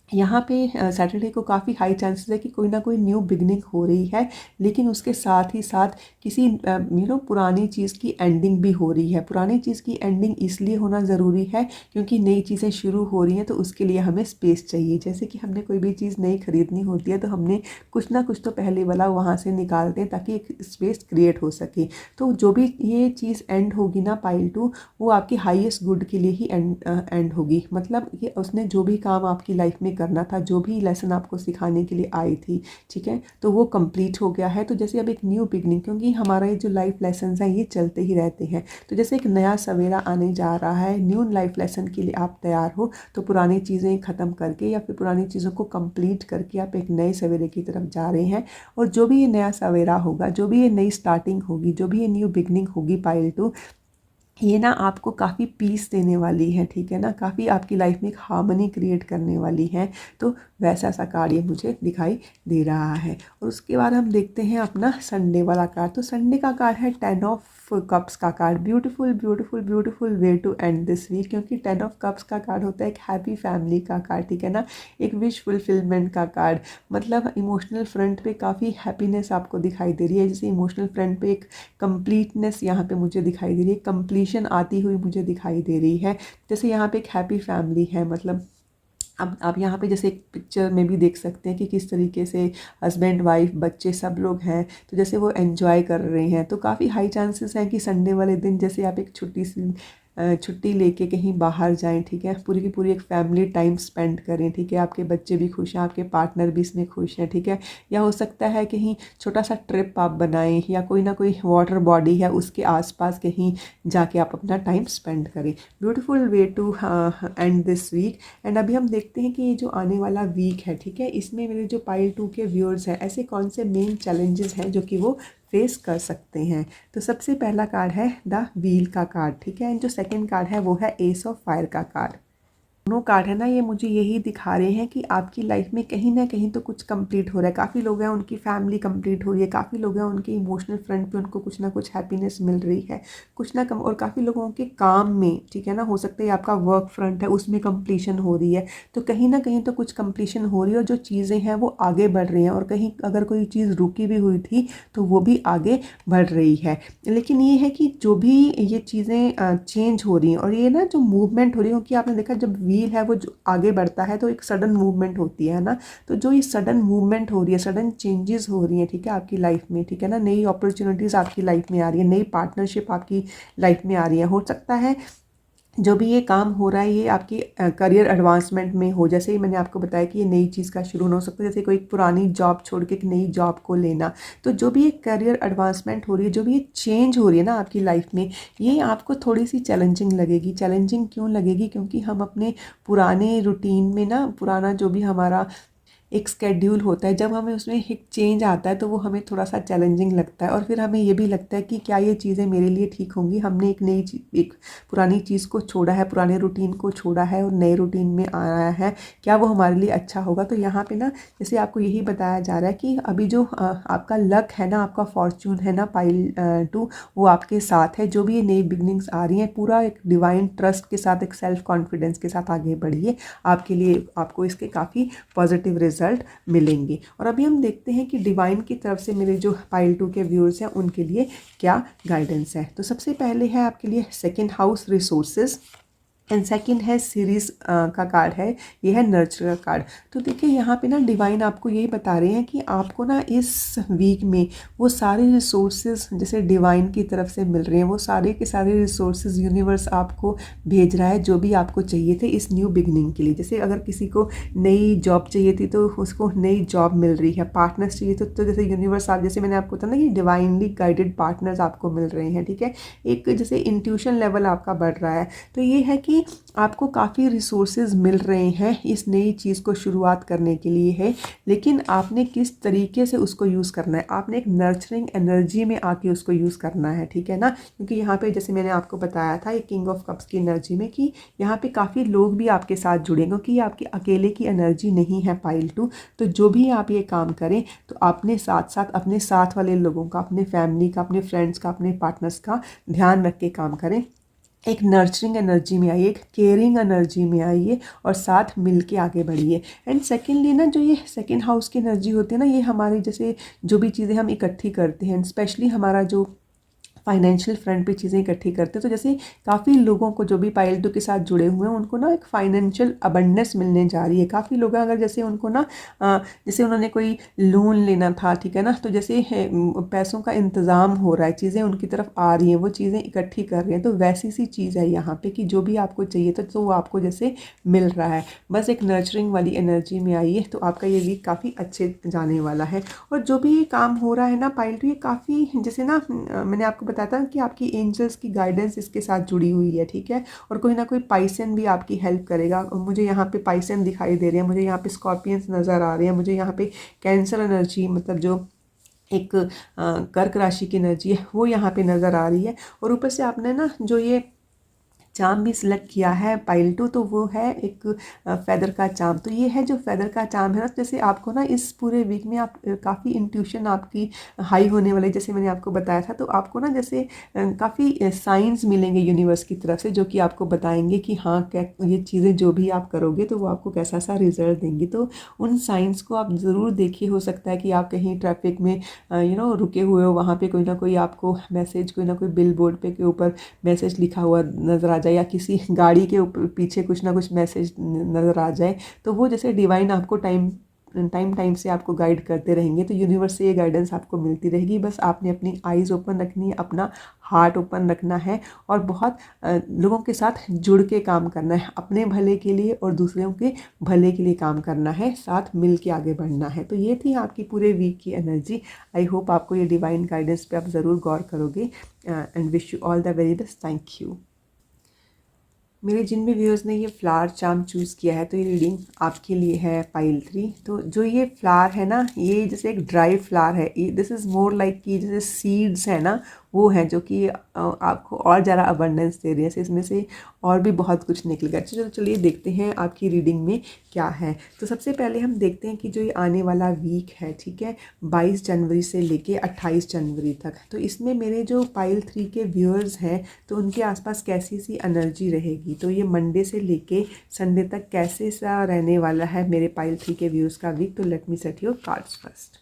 यहाँ पे सैटरडे को काफ़ी हाई चांसेस है कि कोई ना कोई न्यू बिगनिंग हो रही है, लेकिन उसके साथ ही साथ किसी पुरानी चीज़ की एंडिंग भी हो रही है। पुरानी चीज़ की एंडिंग इसलिए होना ज़रूरी है क्योंकि नई चीज़ें शुरू हो रही हैं तो उसके लिए हमें स्पेस चाहिए। जैसे कि हमने कोई भी चीज़ नई खरीदनी होती है तो हमने कुछ ना कुछ तो पहले वाला वहाँ से निकालते हैं ताकि एक स्पेस क्रिएट हो सके। तो जो भी ये चीज़ एंड होगी ना पाइल 2 वो आपकी हाईएस्ट गुड के लिए ही एंड होगी। मतलब कि उसने जो भी काम आपकी लाइफ में करना था, जो भी लेसन आपको सिखाने के लिए आई थी, ठीक है, तो वो कंप्लीट हो गया है। तो जैसे अब एक न्यू बिगनिंग, क्योंकि हमारा ये जो लाइफ लेसन्स हैं ये चलते ही रहते हैं, तो जैसे एक नया सवेरा आने जा रहा है, न्यू लाइफ लेसन के लिए आप तैयार हो तो पुरानी चीज़ें ख़त्म करके या फिर पुरानी चीज़ों को कंप्लीट करके आप एक नए सवेरे की तरफ जा रहे हैं। और जो भी ये नया सवेरा होगा, जो भी ये नई स्टार्टिंग होगी, जो भी ये न्यू बिगनिंग होगी पाइल 2 ये ना आपको काफ़ी पीस देने वाली है, ठीक है ना, काफ़ी आपकी लाइफ में एक हार्मनी क्रिएट करने वाली है। तो वैसा सा कार्ड ये मुझे दिखाई दे रहा है। और उसके बाद हम देखते हैं अपना संडे वाला कार्ड। तो संडे का कार्ड है 10 ऑफ कप्स का card. Beautiful beautiful beautiful way to end this week, क्योंकि 10 ऑफ कप्स का कार्ड होता है एक हैप्पी फैमिली का कार्ड, ठीक है ना, एक विश फुलफिलमेंट का कार्ड। मतलब इमोशनल फ्रंट पे काफ़ी हैप्पीनेस आपको दिखाई दे रही है। जैसे इमोशनल फ्रंट पे एक कंप्लीटनेस यहाँ पे मुझे दिखाई दे रही है, कंप्लीशन आती हुई मुझे दिखाई दे रही है। जैसे यहाँ पे एक हैप्पी फैमिली है, मतलब अब आप यहाँ पे जैसे एक पिक्चर में भी देख सकते हैं कि किस तरीके से हस्बैंड वाइफ बच्चे सब लोग हैं, तो जैसे वो एंजॉय कर रहे हैं। तो काफ़ी हाई चांसेस हैं कि संडे वाले दिन जैसे आप एक छुट्टी लेके कहीं बाहर जाएं, ठीक है, पूरी की पूरी एक फैमिली टाइम स्पेंड करें, ठीक है, आपके बच्चे भी खुश हैं, आपके पार्टनर भी इसमें खुश हैं, ठीक है। या हो सकता है कहीं छोटा सा ट्रिप आप बनाएं या कोई ना कोई वाटर बॉडी है उसके आसपास कहीं जाके आप अपना टाइम स्पेंड करें। Beautiful way to end this week. And अभी हम देखते हैं कि ये जो आने वाला वीक है, ठीक है, इसमें मेरे जो पाइल 2 के व्यूअर्स हैं ऐसे कौन से मेन चैलेंजेस हैं जो कि वो फेस कर सकते हैं। तो सबसे पहला कार्ड है द व्हील का कार्ड, ठीक है। एंड जो सेकंड कार्ड है वो है एस ऑफ फायर का कार्ड। दोनों कार्ड है ना ये मुझे यही दिखा रहे हैं कि आपकी लाइफ में कहीं ना कहीं तो कुछ कंप्लीट हो रहा है। काफ़ी लोग हैं उनकी फैमिली कंप्लीट हो रही है, काफ़ी लोग हैं उनके इमोशनल फ्रंट पे उनको कुछ ना कुछ हैप्पीनेस मिल रही है, कुछ ना कम। और काफ़ी लोगों के काम में, ठीक है ना, हो सकता है आपका वर्क फ्रंट है उसमें कंप्लीशन हो रही है। तो कहीं ना कहीं तो कुछ कंप्लीशन हो रही है और जो चीज़ें हैं वो आगे बढ़ रही हैं। और कहीं अगर कोई चीज़ रुकी भी हुई थी तो वो भी आगे बढ़ रही है। लेकिन ये है कि जो भी ये चीज़ें चेंज हो रही हैं और ये ना जो मूवमेंट हो रही है, क्योंकि आपने देखा जब व्हील है वो जो आगे बढ़ता है तो एक सडन मूवमेंट होती है ना। तो जो ये सडन मूवमेंट हो रही है, सडन चेंजेस हो रही हैं, ठीक है, आपकी लाइफ में, ठीक है ना, नई अपॉर्चुनिटीज़ आपकी लाइफ में आ रही है, नई पार्टनरशिप आपकी लाइफ में आ रही है। हो सकता है जो भी ये काम हो रहा है ये आपकी करियर एडवांसमेंट में हो। जैसे ही मैंने आपको बताया कि ये नई चीज़ का शुरू हो सकता है, जैसे कोई पुरानी जॉब छोड़ के एक नई जॉब को लेना। तो जो भी ये करियर एडवांसमेंट हो रही है, जो भी ये चेंज हो रही है ना आपकी लाइफ में, ये आपको थोड़ी सी चैलेंजिंग लगेगी। चैलेंजिंग क्यों लगेगी? क्योंकि हम अपने पुराने रूटीन में ना, पुराना जो भी हमारा एक स्केड्यूल होता है, जब हमें उसमें एक चेंज आता है तो वो हमें थोड़ा सा चैलेंजिंग लगता है और फिर हमें ये भी लगता है कि क्या ये चीज़ें मेरे लिए ठीक होंगी। हमने एक नई एक पुरानी चीज़ को छोड़ा है, पुराने रूटीन को छोड़ा है और नए रूटीन में आया है, क्या वो हमारे लिए अच्छा होगा। तो यहाँ पे ना जैसे आपको यही बताया जा रहा है कि अभी जो आपका लक है ना, आपका फॉर्च्यून है ना पाइल 2, वो आपके साथ है। जो भी ये नई बिगनिंग्स आ रही हैं, पूरा एक डिवाइन ट्रस्ट के साथ, एक सेल्फ कॉन्फिडेंस के साथ आगे बढ़िए। आपके लिए आपको इसके काफ़ी पॉजिटिव रिजल्ट मिलेंगे। और अभी हम देखते हैं कि डिवाइन की तरफ से मेरे जो पाइल 2 के व्यूअर्स हैं उनके लिए क्या गाइडेंस है। तो सबसे पहले है आपके लिए second house resources and second है सीरीज़ का कार्ड है, ये है नर्चर का कार्ड। तो देखिए यहाँ पे ना डिवाइन आपको यही बता रहे हैं कि आपको ना इस वीक में वो सारे रिसोर्सेज जैसे डिवाइन की तरफ से मिल रहे हैं, वो सारे के सारे रिसोर्सेज यूनिवर्स आपको भेज रहा है जो भी आपको चाहिए थे इस न्यू बिगनिंग के लिए। जैसे अगर किसी को नई जॉब चाहिए थी तो उसको नई जॉब मिल रही है, पार्टनर्स चाहिए तो जैसे यूनिवर्स आप, जैसे मैंने आपको बताया ना कि डिवाइनली गाइडेड पार्टनर्स आपको मिल रहे हैं, ठीक है। एक जैसे इंट्यूशन लेवल आपका बढ़ रहा है। तो ये है कि आपको काफ़ी रिसोर्सेज मिल रहे हैं इस नई चीज़ को शुरुआत करने के लिए है, लेकिन आपने किस तरीके से उसको यूज़ करना है। आपने एक नर्चरिंग एनर्जी में आके उसको यूज़ करना है, ठीक है ना। क्योंकि यहाँ पे जैसे मैंने आपको बताया था ये किंग ऑफ कप्स की एनर्जी में कि यहाँ पे काफ़ी लोग भी आपके साथ जुड़ेंगे, क्योंकि ये आपकी अकेले की एनर्जी नहीं है पाइल 2। तो जो भी आप ये काम करें तो अपने साथ साथ अपने साथ वाले लोगों का, अपने फैमिली का, अपने फ्रेंड्स का, अपने पार्टनर्स का ध्यान रख के काम करें। एक नर्चरिंग एनर्जी में आइए, एक केयरिंग एनर्जी में आइए और साथ मिल के आगे बढ़िए। एंड सेकेंडली ना जो ये सेकेंड हाउस की एनर्जी होती है ना, ये हमारी जैसे जो भी चीज़ें हम इकट्ठी करते हैं, स्पेशली हमारा जो फाइनेंशियल फ्रंट पे चीज़ें इकट्ठी करते हैं। तो जैसे काफ़ी लोगों को जो भी पाइल 2 के साथ जुड़े हुए हैं उनको ना एक फाइनेंशियल अबंडेंस मिलने जा रही है। काफ़ी लोग अगर जैसे उनको ना जैसे उन्होंने कोई लोन लेना था, ठीक है ना, तो जैसे पैसों का इंतज़ाम हो रहा है, चीज़ें उनकी तरफ आ रही हैं, वो चीज़ें इकट्ठी कर रहे हैं। तो वैसी सी चीज़ है यहाँ पे कि जो भी आपको चाहिए था तो वो आपको जैसे मिल रहा है। बस एक नर्चरिंग वाली एनर्जी में आइए तो आपका ये वीक काफ़ी अच्छे जाने वाला है। और जो भी ये काम हो रहा है ना पाइल 2, ये काफ़ी जैसे ना मैंने आपको बताता हूँ कि आपकी एंजल्स की गाइडेंस इसके साथ जुड़ी हुई है, ठीक है। और कोई ना कोई पाइसन भी आपकी हेल्प करेगा। मुझे यहाँ पे पाइसन दिखाई दे रहे हैं, मुझे यहाँ पे स्कॉर्पियंस नज़र आ रहे हैं, मुझे यहाँ पे कैंसर एनर्जी, मतलब जो एक कर्क राशि की एनर्जी है वो यहाँ पे नज़र आ रही है। और ऊपर से आपने ना जो ये चाम भी सिलेक्ट किया है पाइल 2, तो वो है एक फेदर का चाम। तो ये है जो फेदर का चाम है ना, जैसे आपको ना इस पूरे वीक में आप काफ़ी इंट्यूशन आपकी हाई होने वाली, जैसे मैंने आपको बताया था। तो आपको ना जैसे काफ़ी साइंस मिलेंगे यूनिवर्स की तरफ से जो कि आपको बताएंगे कि हाँ क्या ये चीज़ें जो भी आप करोगे तो वो आपको कैसा सा रिजल्ट देंगी। तो उन साइंस को आप ज़रूर देखिए। हो सकता है कि आप कहीं ट्रैफिक में रुके हुए हो, वहाँ पे कोई ना कोई आपको मैसेज, कोई ना कोई बिल बोर्ड पे के ऊपर मैसेज लिखा हुआ नज़र आ जाए, या किसी गाड़ी के पीछे कुछ ना कुछ मैसेज नज़र आ जाए। तो वो जैसे डिवाइन आपको टाइम से आपको गाइड करते रहेंगे। तो यूनिवर्स से ये गाइडेंस आपको मिलती रहेगी। बस आपने अपनी आइज़ ओपन रखनी है, अपना हार्ट ओपन रखना है और बहुत लोगों के साथ जुड़ के काम करना है, अपने भले के लिए और दूसरों के भले के लिए काम करना है, साथ मिल के आगे बढ़ना है। तो ये थी आपकी पूरे वीक की एनर्जी। आई होप आपको ये डिवाइन गाइडेंस पे आप ज़रूर गौर करोगे and wish you all the very best. Thank you. मेरे जिन भी व्यूअर्स ने ये फ्लावर चार्म चूज़ किया है तो ये रीडिंग आपके लिए है पाइल 3। तो जो ये फ्लावर है ना, ये जैसे एक ड्राई फ्लावर है, ये दिस इज़ मोर लाइक कि जैसे सीड्स है ना वो हैं जो कि आपको और ज़्यादा अबंडेंस दे रही है। इसमें से और भी बहुत कुछ निकलेगा। चलो चलिए देखते हैं आपकी रीडिंग में क्या है। तो सबसे पहले हम देखते हैं कि जो ये आने वाला वीक है, ठीक है, 22 जनवरी से लेके 28 जनवरी तक, तो इसमें मेरे जो पाइल 3 के व्यूअर्स हैं तो उनके आसपास कैसी सी एनर्जी रहेगी। तो ये मंडे से लेके संडे तक कैसे सा रहने वाला है मेरे पाइल 3 के व्यूअर्स का वीक। तो let me set your cards first.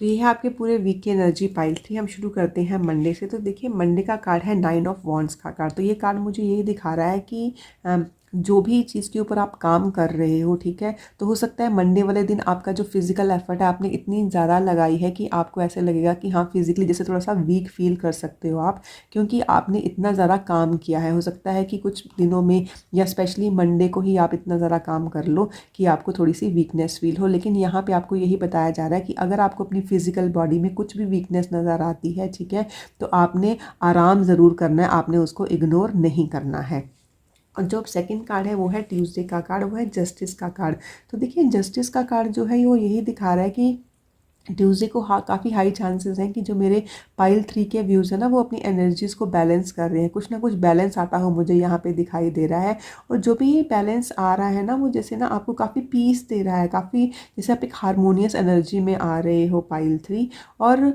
तो ये है आपके पूरे वीक की एनर्जी पाइल 3। हम शुरू करते हैं मंडे से। तो देखिए मंडे का कार्ड है 9 ऑफ वॉन्ड्स का कार्ड। तो ये कार्ड मुझे ये दिखा रहा है कि जो भी चीज़ के ऊपर आप काम कर रहे हो, ठीक है, तो हो सकता है मंडे वाले दिन आपका जो फिज़िकल एफर्ट है आपने इतनी ज़्यादा लगाई है कि आपको ऐसे लगेगा कि हाँ फिज़िकली जैसे थोड़ा सा वीक फील कर सकते हो आप, क्योंकि आपने इतना ज़्यादा काम किया है। हो सकता है कि कुछ दिनों में या स्पेशली मंडे को ही आप इतना ज़्यादा काम कर लो कि आपको थोड़ी सी वीकनेस फील हो। लेकिन यहाँ पे आपको यही बताया जा रहा है कि अगर आपको अपनी फिज़िकल बॉडी में कुछ भी वीकनेस नज़र आती है, ठीक है, तो आपने आराम ज़रूर करना है, आपने उसको इग्नोर नहीं करना है। और जो सेकंड कार्ड है वो है ट्यूसडे का कार्ड, वो है जस्टिस का कार्ड। तो देखिए जस्टिस का कार्ड जो है वो यही दिखा रहा है कि ट्यूसडे को काफ़ी हाई चांसेस हैं कि जो मेरे पाइल 3 के व्यूज़ है ना वो अपनी एनर्जीज़ को बैलेंस कर रहे हैं, कुछ ना कुछ बैलेंस आता हो मुझे यहाँ पे दिखाई दे रहा है। और जो भी ये बैलेंस आ रहा है ना वो जैसे ना आपको काफ़ी पीस दे रहा है, काफ़ी जैसे आप एक हारमोनियस एनर्जी में आ रहे हो पाइल 3। और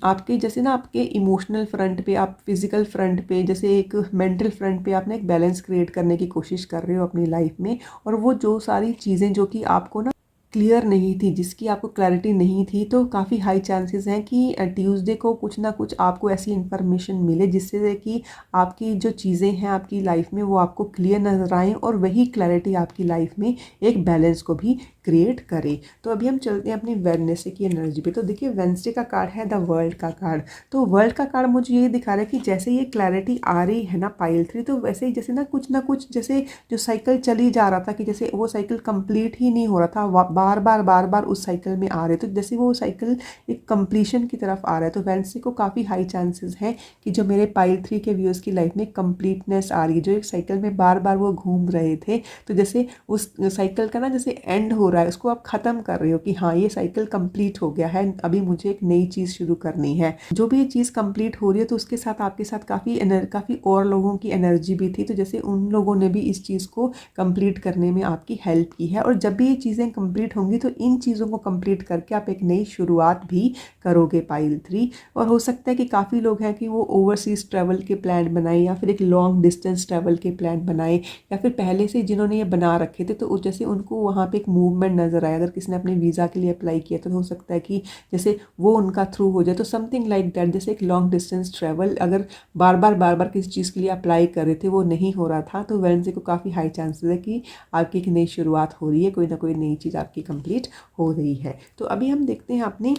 आपके जैसे ना आपके इमोशनल फ्रंट पे, आप फिजिकल फ्रंट पे, जैसे एक मेंटल फ्रंट पे आपने एक बैलेंस क्रिएट करने की कोशिश कर रहे हो अपनी लाइफ में। और वो जो सारी चीज़ें जो कि आपको ना क्लियर नहीं थी, जिसकी आपको क्लैरिटी नहीं थी, तो काफ़ी हाई चांसेस हैं कि ट्यूसडे को कुछ ना कुछ आपको ऐसी इन्फॉर्मेशन मिले जिससे कि आपकी जो चीज़ें हैं आपकी लाइफ में वो आपको क्लियर नजर आएँ और वही क्लैरिटी आपकी लाइफ में एक बैलेंस को भी क्रिएट करे। तो अभी हम चलते हैं अपनी वेडनेसडे की एनर्जी पे। तो देखिए वेडनेसडे का कार्ड है द वर्ल्ड का कार्ड। तो वर्ल्ड का कार्ड मुझे ये दिखा रहा है कि जैसे ये क्लैरिटी आ रही है ना पाइल 3, तो वैसे ही जैसे ना कुछ जैसे जो साइकिल चली जा रहा था कि जैसे वो साइकिल कंप्लीट ही नहीं हो रहा था, बार बार उस साइकिल में आ रहे, तो जैसे वो साइकिल एक कंप्लीशन की तरफ आ रहा है। तो वेडनेसडे को काफ़ी हाई चांसेस हैं कि जो मेरे पाइल 3 के व्यूअर्स की लाइफ में कंप्लीटनेस आ रही है, जो एक साइकिल में बार बार वो घूम रहे थे, तो जैसे उस साइकिल का ना जैसे एंड हो रहा है, उसको आप ख़त्म कर रहे हो कि हाँ ये साइकिल कंप्लीट हो गया है, अभी मुझे एक नई चीज़ शुरू करनी है। जो भी ये चीज़ कंप्लीट हो रही है तो उसके साथ आपके साथ काफ़ी और लोगों की एनर्जी भी थी, तो जैसे उन लोगों ने भी इस चीज़ को कंप्लीट करने में आपकी हेल्प की है। और जब भी ये चीज़ें कंप्लीट होंगी तो इन चीज़ों को कंप्लीट करके आप एक नई शुरुआत भी करोगे पाइल 3। और हो सकता है कि काफ़ी लोग हैं कि वो ओवरसीज़ ट्रैवल के प्लान बनाए या फिर एक लॉन्ग डिस्टेंस ट्रैवल के प्लान बनाए, या फिर पहले से जिन्होंने ये बना रखे थे तो जैसे उनको वहाँ पे एक मूवमेंट नज़र आया। अगर किसी ने अपने वीज़ा के लिए अप्लाई किया तो हो सकता है कि जैसे वो उनका थ्रू हो जाए, तो समथिंग लाइक दैट। जैसे एक लॉन्ग डिस्टेंस ट्रैवल अगर बार बार किसी चीज़ के लिए अप्लाई कर रहे थे वो नहीं हो रहा था, तो वेडनेसडे को काफ़ी हाई चांसेस है कि आपकी एक नई शुरुआत हो रही है, कोई ना कोई नई चीज़ आपकी कंप्लीट हो रही है। तो अभी हम देखते हैं अपनी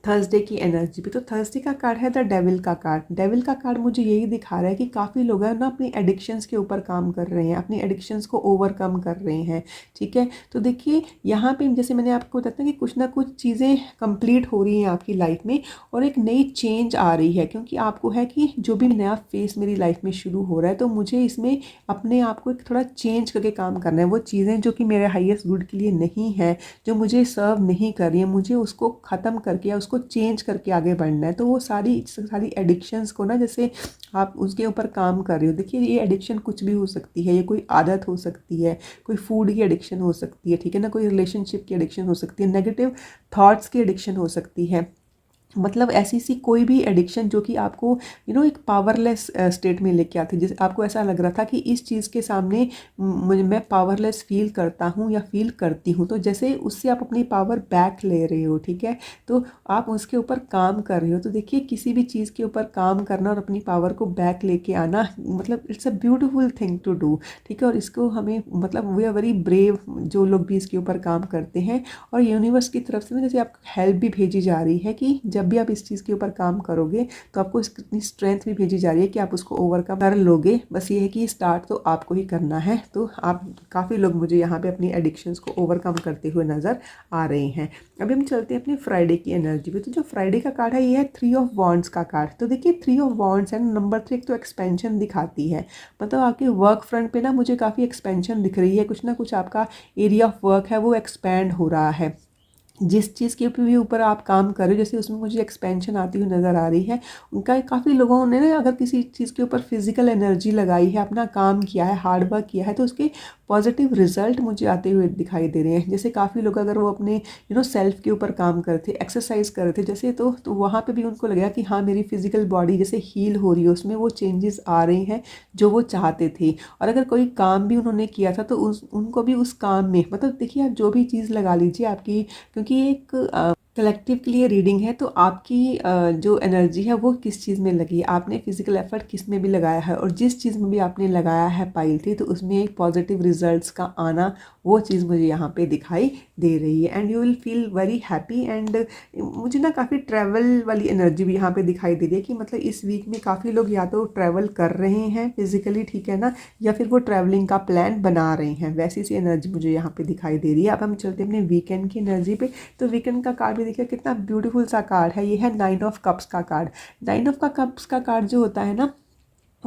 थर्सडे की एनर्जी पे। तो थर्सडे का कार्ड है द डेविल का कार्ड। डेविल का कार्ड मुझे यही दिखा रहा है कि काफ़ी लोग हैं ना अपनी एडिक्शंस के ऊपर काम कर रहे हैं, अपनी एडिक्शंस को ओवरकम कर रहे हैं, ठीक है। तो देखिए यहाँ पे जैसे मैंने आपको बताया कि कुछ ना कुछ चीज़ें कंप्लीट हो रही हैं आपकी लाइफ में और एक नई चेंज आ रही है, क्योंकि आपको है कि जो भी नया फेस मेरी लाइफ में शुरू हो रहा है तो मुझे इसमें अपने आप को एक थोड़ा चेंज करके काम करना है। वो चीज़ें जो कि मेरे हाईएस्ट गुड के लिए नहीं है, जो मुझे सर्व नहीं कर रही है, मुझे उसको ख़त्म करके या उसको चेंज करके आगे बढ़ना है। तो वो सारी एडिक्शंस को ना जैसे आप उसके ऊपर काम कर रहे हो। देखिए ये एडिक्शन कुछ भी हो सकती है, ये कोई आदत हो सकती है, कोई फूड की एडिक्शन हो सकती है, ठीक है ना, कोई रिलेशनशिप की एडिक्शन हो सकती है, नेगेटिव थॉट्स की एडिक्शन हो सकती है। मतलब ऐसी सी कोई भी एडिक्शन जो कि आपको एक पावरलेस स्टेट में लेके आती है, जैसे आपको ऐसा लग रहा था कि इस चीज़ के सामने मुझे मैं पावरलेस फील करता हूँ या फील करती हूँ, तो जैसे उससे आप अपनी पावर बैक ले रहे हो, ठीक है। तो आप उसके ऊपर काम कर रहे हो। तो देखिए किसी भी चीज़ के ऊपर काम करना और अपनी पावर को बैक लेके आना, मतलब it's a beautiful thing to do, ठीक है। और इसको हमें मतलब वी आर वेरी ब्रेव जो लोग भी इसके ऊपर काम करते हैं। और यूनिवर्स की तरफ से ना जैसे आपको हेल्प भी भेजी जा रही है कि जब भी आप इस चीज़ के ऊपर काम करोगे तो आपको इतनी स्ट्रेंथ भी भेजी जा रही है कि आप उसको ओवरकम कर लोगे। बस ये है कि स्टार्ट तो आपको ही करना है। तो आप काफ़ी लोग मुझे यहाँ पे अपनी एडिक्शंस को ओवरकम करते हुए नज़र आ रहे हैं। अभी हम चलते हैं अपने फ्राइडे की एनर्जी पे। तो जो फ्राइडे का कार्ड है ये है 3 ऑफ वॉन्ड्स का कार्ड। तो देखिए 3 ऑफ वॉन्ड्स है, नंबर 3 एक तो एक्सपेंशन दिखाती है, मतलब आपके वर्क फ्रंट पे ना मुझे काफ़ी एक्सपेंशन दिख रही है, कुछ ना कुछ आपका एरिया ऑफ वर्क है वो एक्सपैंड हो रहा है। जिस चीज़ के भी ऊपर आप काम कर रहे हो जैसे उसमें मुझे एक्सपेंशन आती हुई नज़र आ रही है। उनका काफ़ी लोगों ने ना अगर किसी चीज़ के ऊपर फिजिकल एनर्जी लगाई है, अपना काम किया है, हार्ड वर्क किया है, तो उसके पॉजिटिव रिजल्ट मुझे आते हुए दिखाई दे रहे हैं। जैसे काफ़ी लोग अगर वो अपने सेल्फ के ऊपर काम करते, एक्सरसाइज कर रहे थे जैसे, तो वहाँ पे भी उनको लगेगा कि हाँ मेरी फिजिकल बॉडी जैसे हील हो रही है, उसमें वो चेंजेस आ रहे हैं जो वो चाहते थे। और अगर कोई काम भी उन्होंने किया था तो उनको भी उस काम में, मतलब देखिए आप जो भी चीज़ लगा लीजिए आपकी, क्योंकि ये एक कलेक्टिव के लिए रीडिंग है, तो आपकी जो एनर्जी है वो किस चीज़ में लगी है, आपने फिजिकल एफर्ट किस में भी लगाया है, और जिस चीज़ में भी आपने लगाया है पाई थी तो उसमें एक पॉजिटिव रिजल्ट्स का आना, वो चीज़ मुझे यहाँ पे दिखाई दे रही है। And you will feel very happy. And मुझे ना काफ़ी ट्रैवल वाली एनर्जी भी यहाँ पे दिखाई दे रही है कि मतलब इस वीक में काफ़ी लोग या तो ट्रैवल कर रहे हैं फिजिकली, ठीक है ना, या फिर वो ट्रैवलिंग का प्लान बना रहे हैं, वैसी सी एनर्जी मुझे यहाँ पे दिखाई दे रही है। अब हम चलते हैं अपने वीकेंड की एनर्जी पे। तो वीकेंड का कार्ड भी देखिए कितना ब्यूटीफुल सा कार्ड है, ये है 9 ऑफ कप्स का कार्ड। 9 ऑफ कप्स का कार्ड जो होता है ना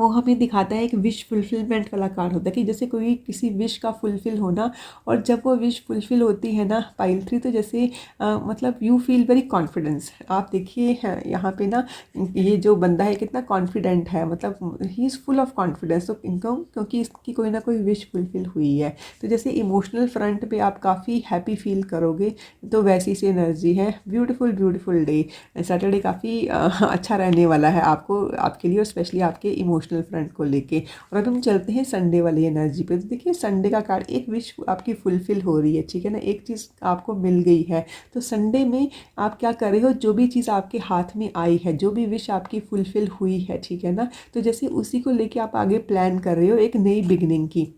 वो हमें दिखाता है एक विश फुलफिलमेंट वाला कार्ड होता है कि जैसे कोई किसी विश का फुलफिल होना, और जब वो विश फुलफिल होती है ना पाइल 3, तो जैसे मतलब यू फील वेरी कॉन्फिडेंस। आप देखिए यहाँ पे ना ये जो बंदा है कितना कॉन्फिडेंट है, मतलब he is full of confidence. तो इनको क्योंकि इसकी कोई ना कोई विश फुलफिल हुई है, तो जैसे इमोशनल फ्रंट पे आप काफ़ी हैप्पी फील करोगे, तो वैसी सी एनर्जी है। ब्यूटीफुल ब्यूटीफुल डे, सैटरडे काफ़ी अच्छा रहने वाला है आपको, आपके लिए, और स्पेशली आपके इमोशनल फ्रंट को लेके। और अब हम चलते हैं संडे वाली एनर्जी पे। तो देखिए संडे का कार्ड, एक विश आपकी फुलफिल हो रही है, ठीक है ना, एक चीज़ आपको मिल गई है। तो संडे में आप क्या कर रहे हो, जो भी चीज़ आपके हाथ में आई है, जो भी विश आपकी फुलफिल हुई है, ठीक है ना, तो जैसे उसी को लेके आप आगे प्लान कर रहे हो एक नई बिगनिंग की।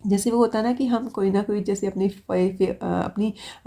जैसे वो होता है ना कि हम कोई ना कोई जैसे अपनी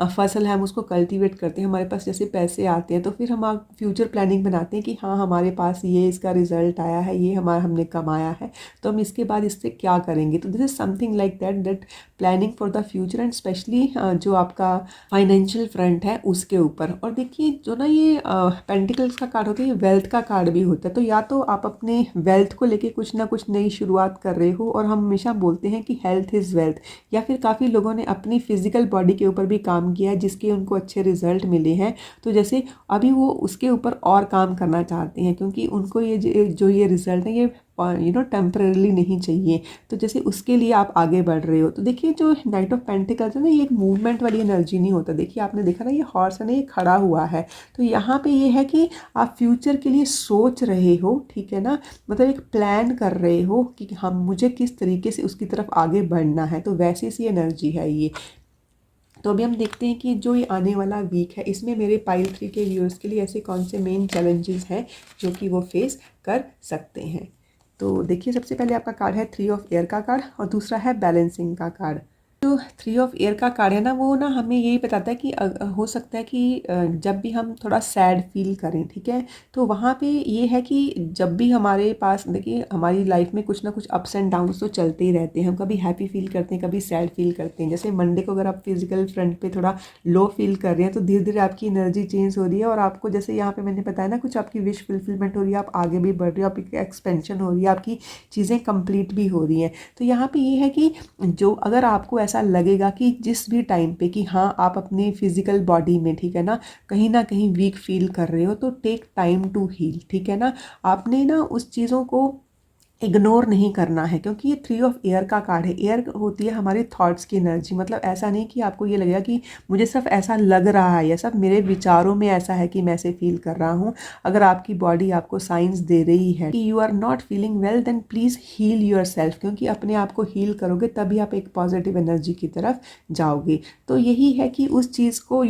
फसल है, हम उसको कल्टीवेट करते हैं, हमारे पास जैसे पैसे आते हैं, तो फिर हम फ्यूचर प्लानिंग बनाते हैं कि हाँ हमारे पास ये इसका रिजल्ट आया है, ये हमारा हमने कमाया है, तो हम इसके बाद इससे क्या करेंगे। तो this is something like that planning for the future, and specially जो आपका फाइनेंशियल फ्रंट है उसके ऊपर। और देखिए जो ना ये पेंटिकल्स का कार्ड होता है, ये वेल्थ का कार्ड भी होता है। तो या तो आप अपने वेल्थ को लेके कुछ ना कुछ नई शुरुआत कर रहे हो, और हम हमेशा बोलते हैं कि हेल्थ इज़ वेल्थ, या फिर काफ़ी लोगों ने अपनी फिजिकल बॉडी के ऊपर भी काम किया है जिसके उनको अच्छे रिजल्ट मिले हैं। तो जैसे अभी वो उसके ऊपर और काम करना चाहते हैं, क्योंकि उनको ये जो ये रिजल्ट है ये टेम्परेली नहीं चाहिए। तो जैसे उसके लिए आप आगे बढ़ रहे हो। तो देखिए जो नाइट ऑफ पेंटिकल्स है ना, ये एक मूवमेंट वाली एनर्जी नहीं होता। देखिए आपने देखा ना, ये हॉर्स है ना, ये खड़ा हुआ है। तो यहाँ पे ये है कि आप फ्यूचर के लिए सोच रहे हो, ठीक है ना, मतलब एक प्लान कर रहे हो कि हम मुझे किस तरीके से उसकी तरफ आगे बढ़ना है। तो वैसी सी एनर्जी है ये। तो अभी हम देखते हैं कि जो ये आने वाला वीक है, इसमें मेरे पाइल 3 के व्यूअर्स के लिए ऐसे कौन से मेन चैलेंजेस हैं जो कि वो फेस कर सकते हैं। तो देखिए सबसे पहले आपका कार्ड है 3 ऑफ एयर का कार्ड, और दूसरा है बैलेंसिंग का कार्ड। जो 3 ऑफ एयर का कार्ड है ना, वो ना हमें यही बताता है कि हो सकता है कि जब भी हम थोड़ा सैड फील करें, ठीक है, तो वहाँ पे ये है कि जब भी हमारे पास, देखिए हमारी लाइफ में कुछ ना कुछ अप्स एंड डाउन्स तो चलते ही रहते हैं। हम कभी हैप्पी फील करते हैं, कभी सैड फील करते हैं। जैसे मंडे को अगर आप फिजिकल फ्रंट पे थोड़ा लो फील कर रहे हैं, तो धीरे धीरे आपकी एनर्जी चेंज हो रही है, और आपको जैसे यहाँ पे मैंने बताया ना, कुछ आपकी विश फुलफिलमेंट हो रही है, आप आगे भी बढ़ रहे हो, आपकी एक्सपेंशन हो रही है, आपकी चीज़ें कंप्लीट भी हो रही हैं। तो यहाँ पे ये है कि जो अगर आपको ऐसा लगेगा कि जिस भी टाइम पे कि हाँ आप अपनी फिजिकल बॉडी में, ठीक है ना कहीं वीक फील कर रहे हो, तो टेक टाइम टू हील, ठीक है ना। आपने ना उस चीज़ों को इग्नोर नहीं करना है, क्योंकि ये 3 ऑफ एयर का कार्ड है। एयर होती है हमारे थॉट्स की एनर्जी। मतलब ऐसा नहीं कि आपको ये लगेगा कि मुझे सिर्फ ऐसा लग रहा है, या सब मेरे विचारों में ऐसा है कि मैं ऐसे फील कर रहा हूँ। अगर आपकी बॉडी आपको साइंस दे रही है कि you are not feeling well, then please heal yourself, क्योंकि अपने आप को हील करोगे तभी आप एक पॉजिटिव एनर्जी की तरफ जाओगे। तो यही है कि उस चीज़ को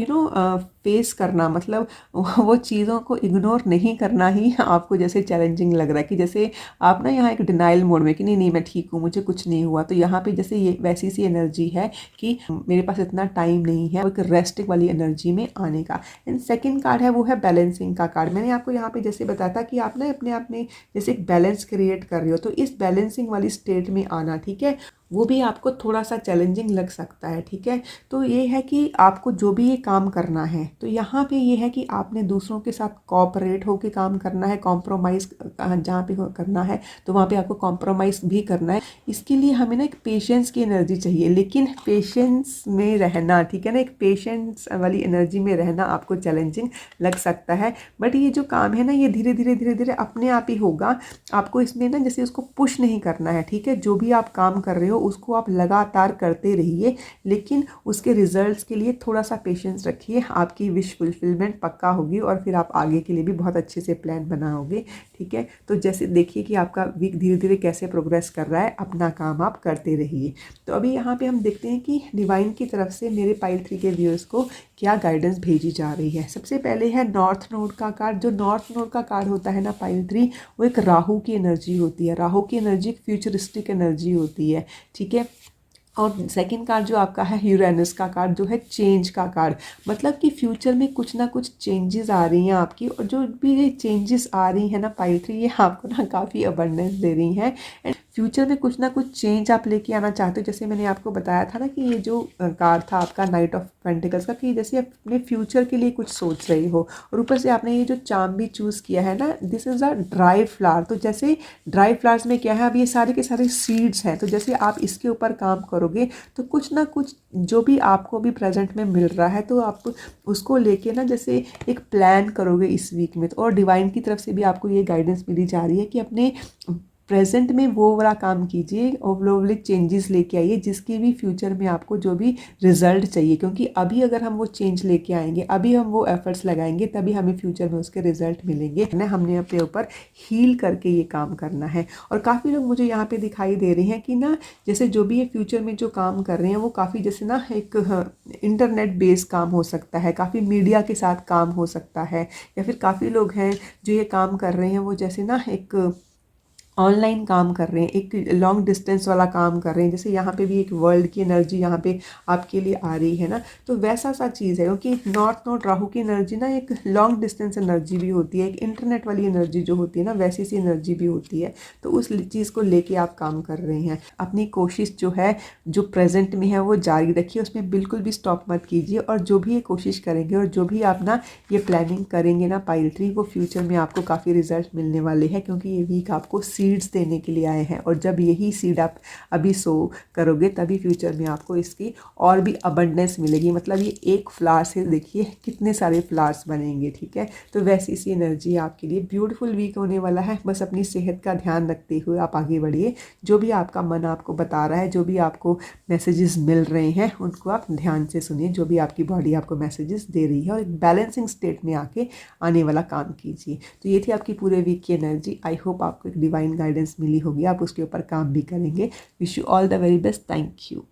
फेस करना, मतलब वो चीज़ों को इग्नोर नहीं करना ही आपको जैसे चैलेंजिंग लग रहा है, कि जैसे आप ना यहाँ एक डिनाइल मोड में कि नहीं मैं ठीक हूँ, मुझे कुछ नहीं हुआ। तो यहाँ पे जैसे ये वैसी सी एनर्जी है कि मेरे पास इतना टाइम नहीं है एक रेस्टिंग वाली एनर्जी में आने का। एंड सेकंड कार्ड है वो है बैलेंसिंग का कार्ड। मैंने आपको यहाँ पे जैसे बताया था कि आप ना अपने आप में जैसे एक बैलेंस क्रिएट कर रहे हो, तो इस बैलेंसिंग वाली स्टेट में आना, ठीक है, वो भी आपको थोड़ा सा चैलेंजिंग लग सकता है, ठीक है। तो ये है कि आपको जो भी ये काम करना है, तो यहाँ पे ये है कि आपने दूसरों के साथ कोऑपरेट होकर काम करना है, कॉम्प्रोमाइज़ जहाँ पे करना है तो वहाँ पे आपको कॉम्प्रोमाइज़ भी करना है। इसके लिए हमें ना एक पेशेंस की एनर्जी चाहिए, लेकिन पेशेंस में रहना, ठीक है ना, एक पेशेंस वाली एनर्जी में रहना आपको चैलेंजिंग लग सकता है। बट ये जो काम है ना, ये धीरे धीरे अपने आप ही होगा। आपको इसमें ना जैसे उसको पुश नहीं करना है, ठीक है। जो भी आप काम कर रहे हो उसको आप लगातार करते रहिए, लेकिन उसके रिजल्ट्स के लिए थोड़ा सा पेशेंस रखिए। आपकी विश फुलफिलमेंट पक्का होगी, और फिर आप आगे के लिए भी बहुत अच्छे से प्लान बनाओगे, ठीक है। तो जैसे देखिए कि आपका वीक धीरे धीरे कैसे प्रोग्रेस कर रहा है, अपना काम आप करते रहिए। तो अभी यहाँ पे हम देखते हैं कि डिवाइन की तरफ से मेरे पाइल 3 के व्यूअर्स को क्या गाइडेंस भेजी जा रही है। सबसे पहले है नॉर्थ नोड का कार्ड। जो नॉर्थ नोड का कार्ड होता है ना पाइल 3, वो एक राहु की एनर्जी होती है। राहु की एनर्जी एक फ्यूचरिस्टिक एनर्जी होती है, ठीक है। और सेकंड कार्ड जो आपका है यूरेनस का कार्ड, जो है चेंज का कार्ड। मतलब कि फ्यूचर में कुछ ना कुछ चेंजेस आ रही हैं आपकी, और जो भी ये चेंजेस आ रही हैं ना पाइल 3, ये आपको ना काफ़ी अबंडेंस दे रही हैं। एंड फ्यूचर में कुछ ना कुछ चेंज आप लेके आना चाहते हो। जैसे मैंने आपको बताया था ना कि ये जो कार्ड था आपका नाइट ऑफ पेंटिकल्स का, कि जैसे अपने फ्यूचर के लिए कुछ सोच रही हो, और ऊपर से आपने ये जो चार्म भी चूज़ किया है ना, this is a dry flower. तो जैसे ड्राई फ्लावर्स में क्या है, अब ये सारे के सारे सीड्स हैं, तो जैसे आप इसके ऊपर काम करोगे तो कुछ ना कुछ जो भी आपको भी प्रेजेंट में मिल रहा है तो आप उसको लेके ना जैसे एक प्लान करोगे इस वीक में। तो और डिवाइन की तरफ से भी आपको ये गाइडेंस मिली जा रही है कि अपने प्रेजेंट में वो वाला काम कीजिए और वो वाले चेंजेस लेके आइए जिसके भी फ्यूचर में आपको जो भी रिजल्ट चाहिए, क्योंकि अभी अगर हम वो चेंज लेके आएंगे, अभी हम वो एफर्ट्स लगाएंगे, तभी हमें फ्यूचर में उसके रिजल्ट मिलेंगे ना। हमने अपने ऊपर हील करके ये काम करना है। और काफ़ी लोग मुझे यहाँ पे दिखाई दे रहे हैं कि ना जैसे जो भी ये फ्यूचर में जो काम कर रहे हैं वो काफ़ी जैसे ना एक इंटरनेट बेस्ड काम हो सकता है, काफ़ी मीडिया के साथ काम हो सकता है, या फिर काफ़ी लोग हैं जो ये काम कर रहे हैं वो जैसे ना एक ऑनलाइन काम कर रहे हैं, एक लॉन्ग डिस्टेंस वाला काम कर रहे हैं। जैसे यहाँ पे भी एक वर्ल्ड की एनर्जी यहाँ पे आपके लिए आ रही है ना, तो वैसा सा चीज़ है। क्योंकि नॉर्थ नोड राहु की एनर्जी ना एक लॉन्ग डिस्टेंस एनर्जी भी होती है, एक इंटरनेट वाली एनर्जी जो होती है ना वैसी सी एनर्जी भी होती है। तो उस चीज़ को लेके आप काम कर रहे हैं। अपनी कोशिश जो है जो प्रेजेंट में है वो जारी रखिए, उसमें बिल्कुल भी स्टॉप मत कीजिए। और जो भी ये कोशिश करेंगे और जो भी आप ना ये प्लानिंग करेंगे ना पाइल ट्री, वो फ्यूचर में आपको काफ़ी रिजल्ट मिलने वाले हैं, क्योंकि ये वीक आपको सीड्स देने के लिए आए हैं। और जब यही सीड आप अभी सो करोगे तभी फ्यूचर में आपको इसकी और भी अबंडेंस मिलेगी। मतलब ये एक फ्लावर से देखिए कितने सारे फ्लावर्स बनेंगे, ठीक है। तो वैसी सी एनर्जी आपके लिए ब्यूटीफुल वीक होने वाला है। बस अपनी सेहत का ध्यान रखते हुए आप आगे बढ़िए। जो भी आपका मन आपको बता रहा है, जो भी आपको मैसेजेस मिल रहे हैं, उनको आप ध्यान से सुनिए। जो भी आपकी बॉडी आपको मैसेजेस दे रही है, और एक बैलेंसिंग स्टेट में आके आने वाला काम कीजिए। तो ये थी आपकी पूरे वीक की एनर्जी। आई होप आपको एक डिवाइन गाइडेंस मिली होगी, आप उसके ऊपर काम भी करेंगे। Wish you all the very best. Thank you.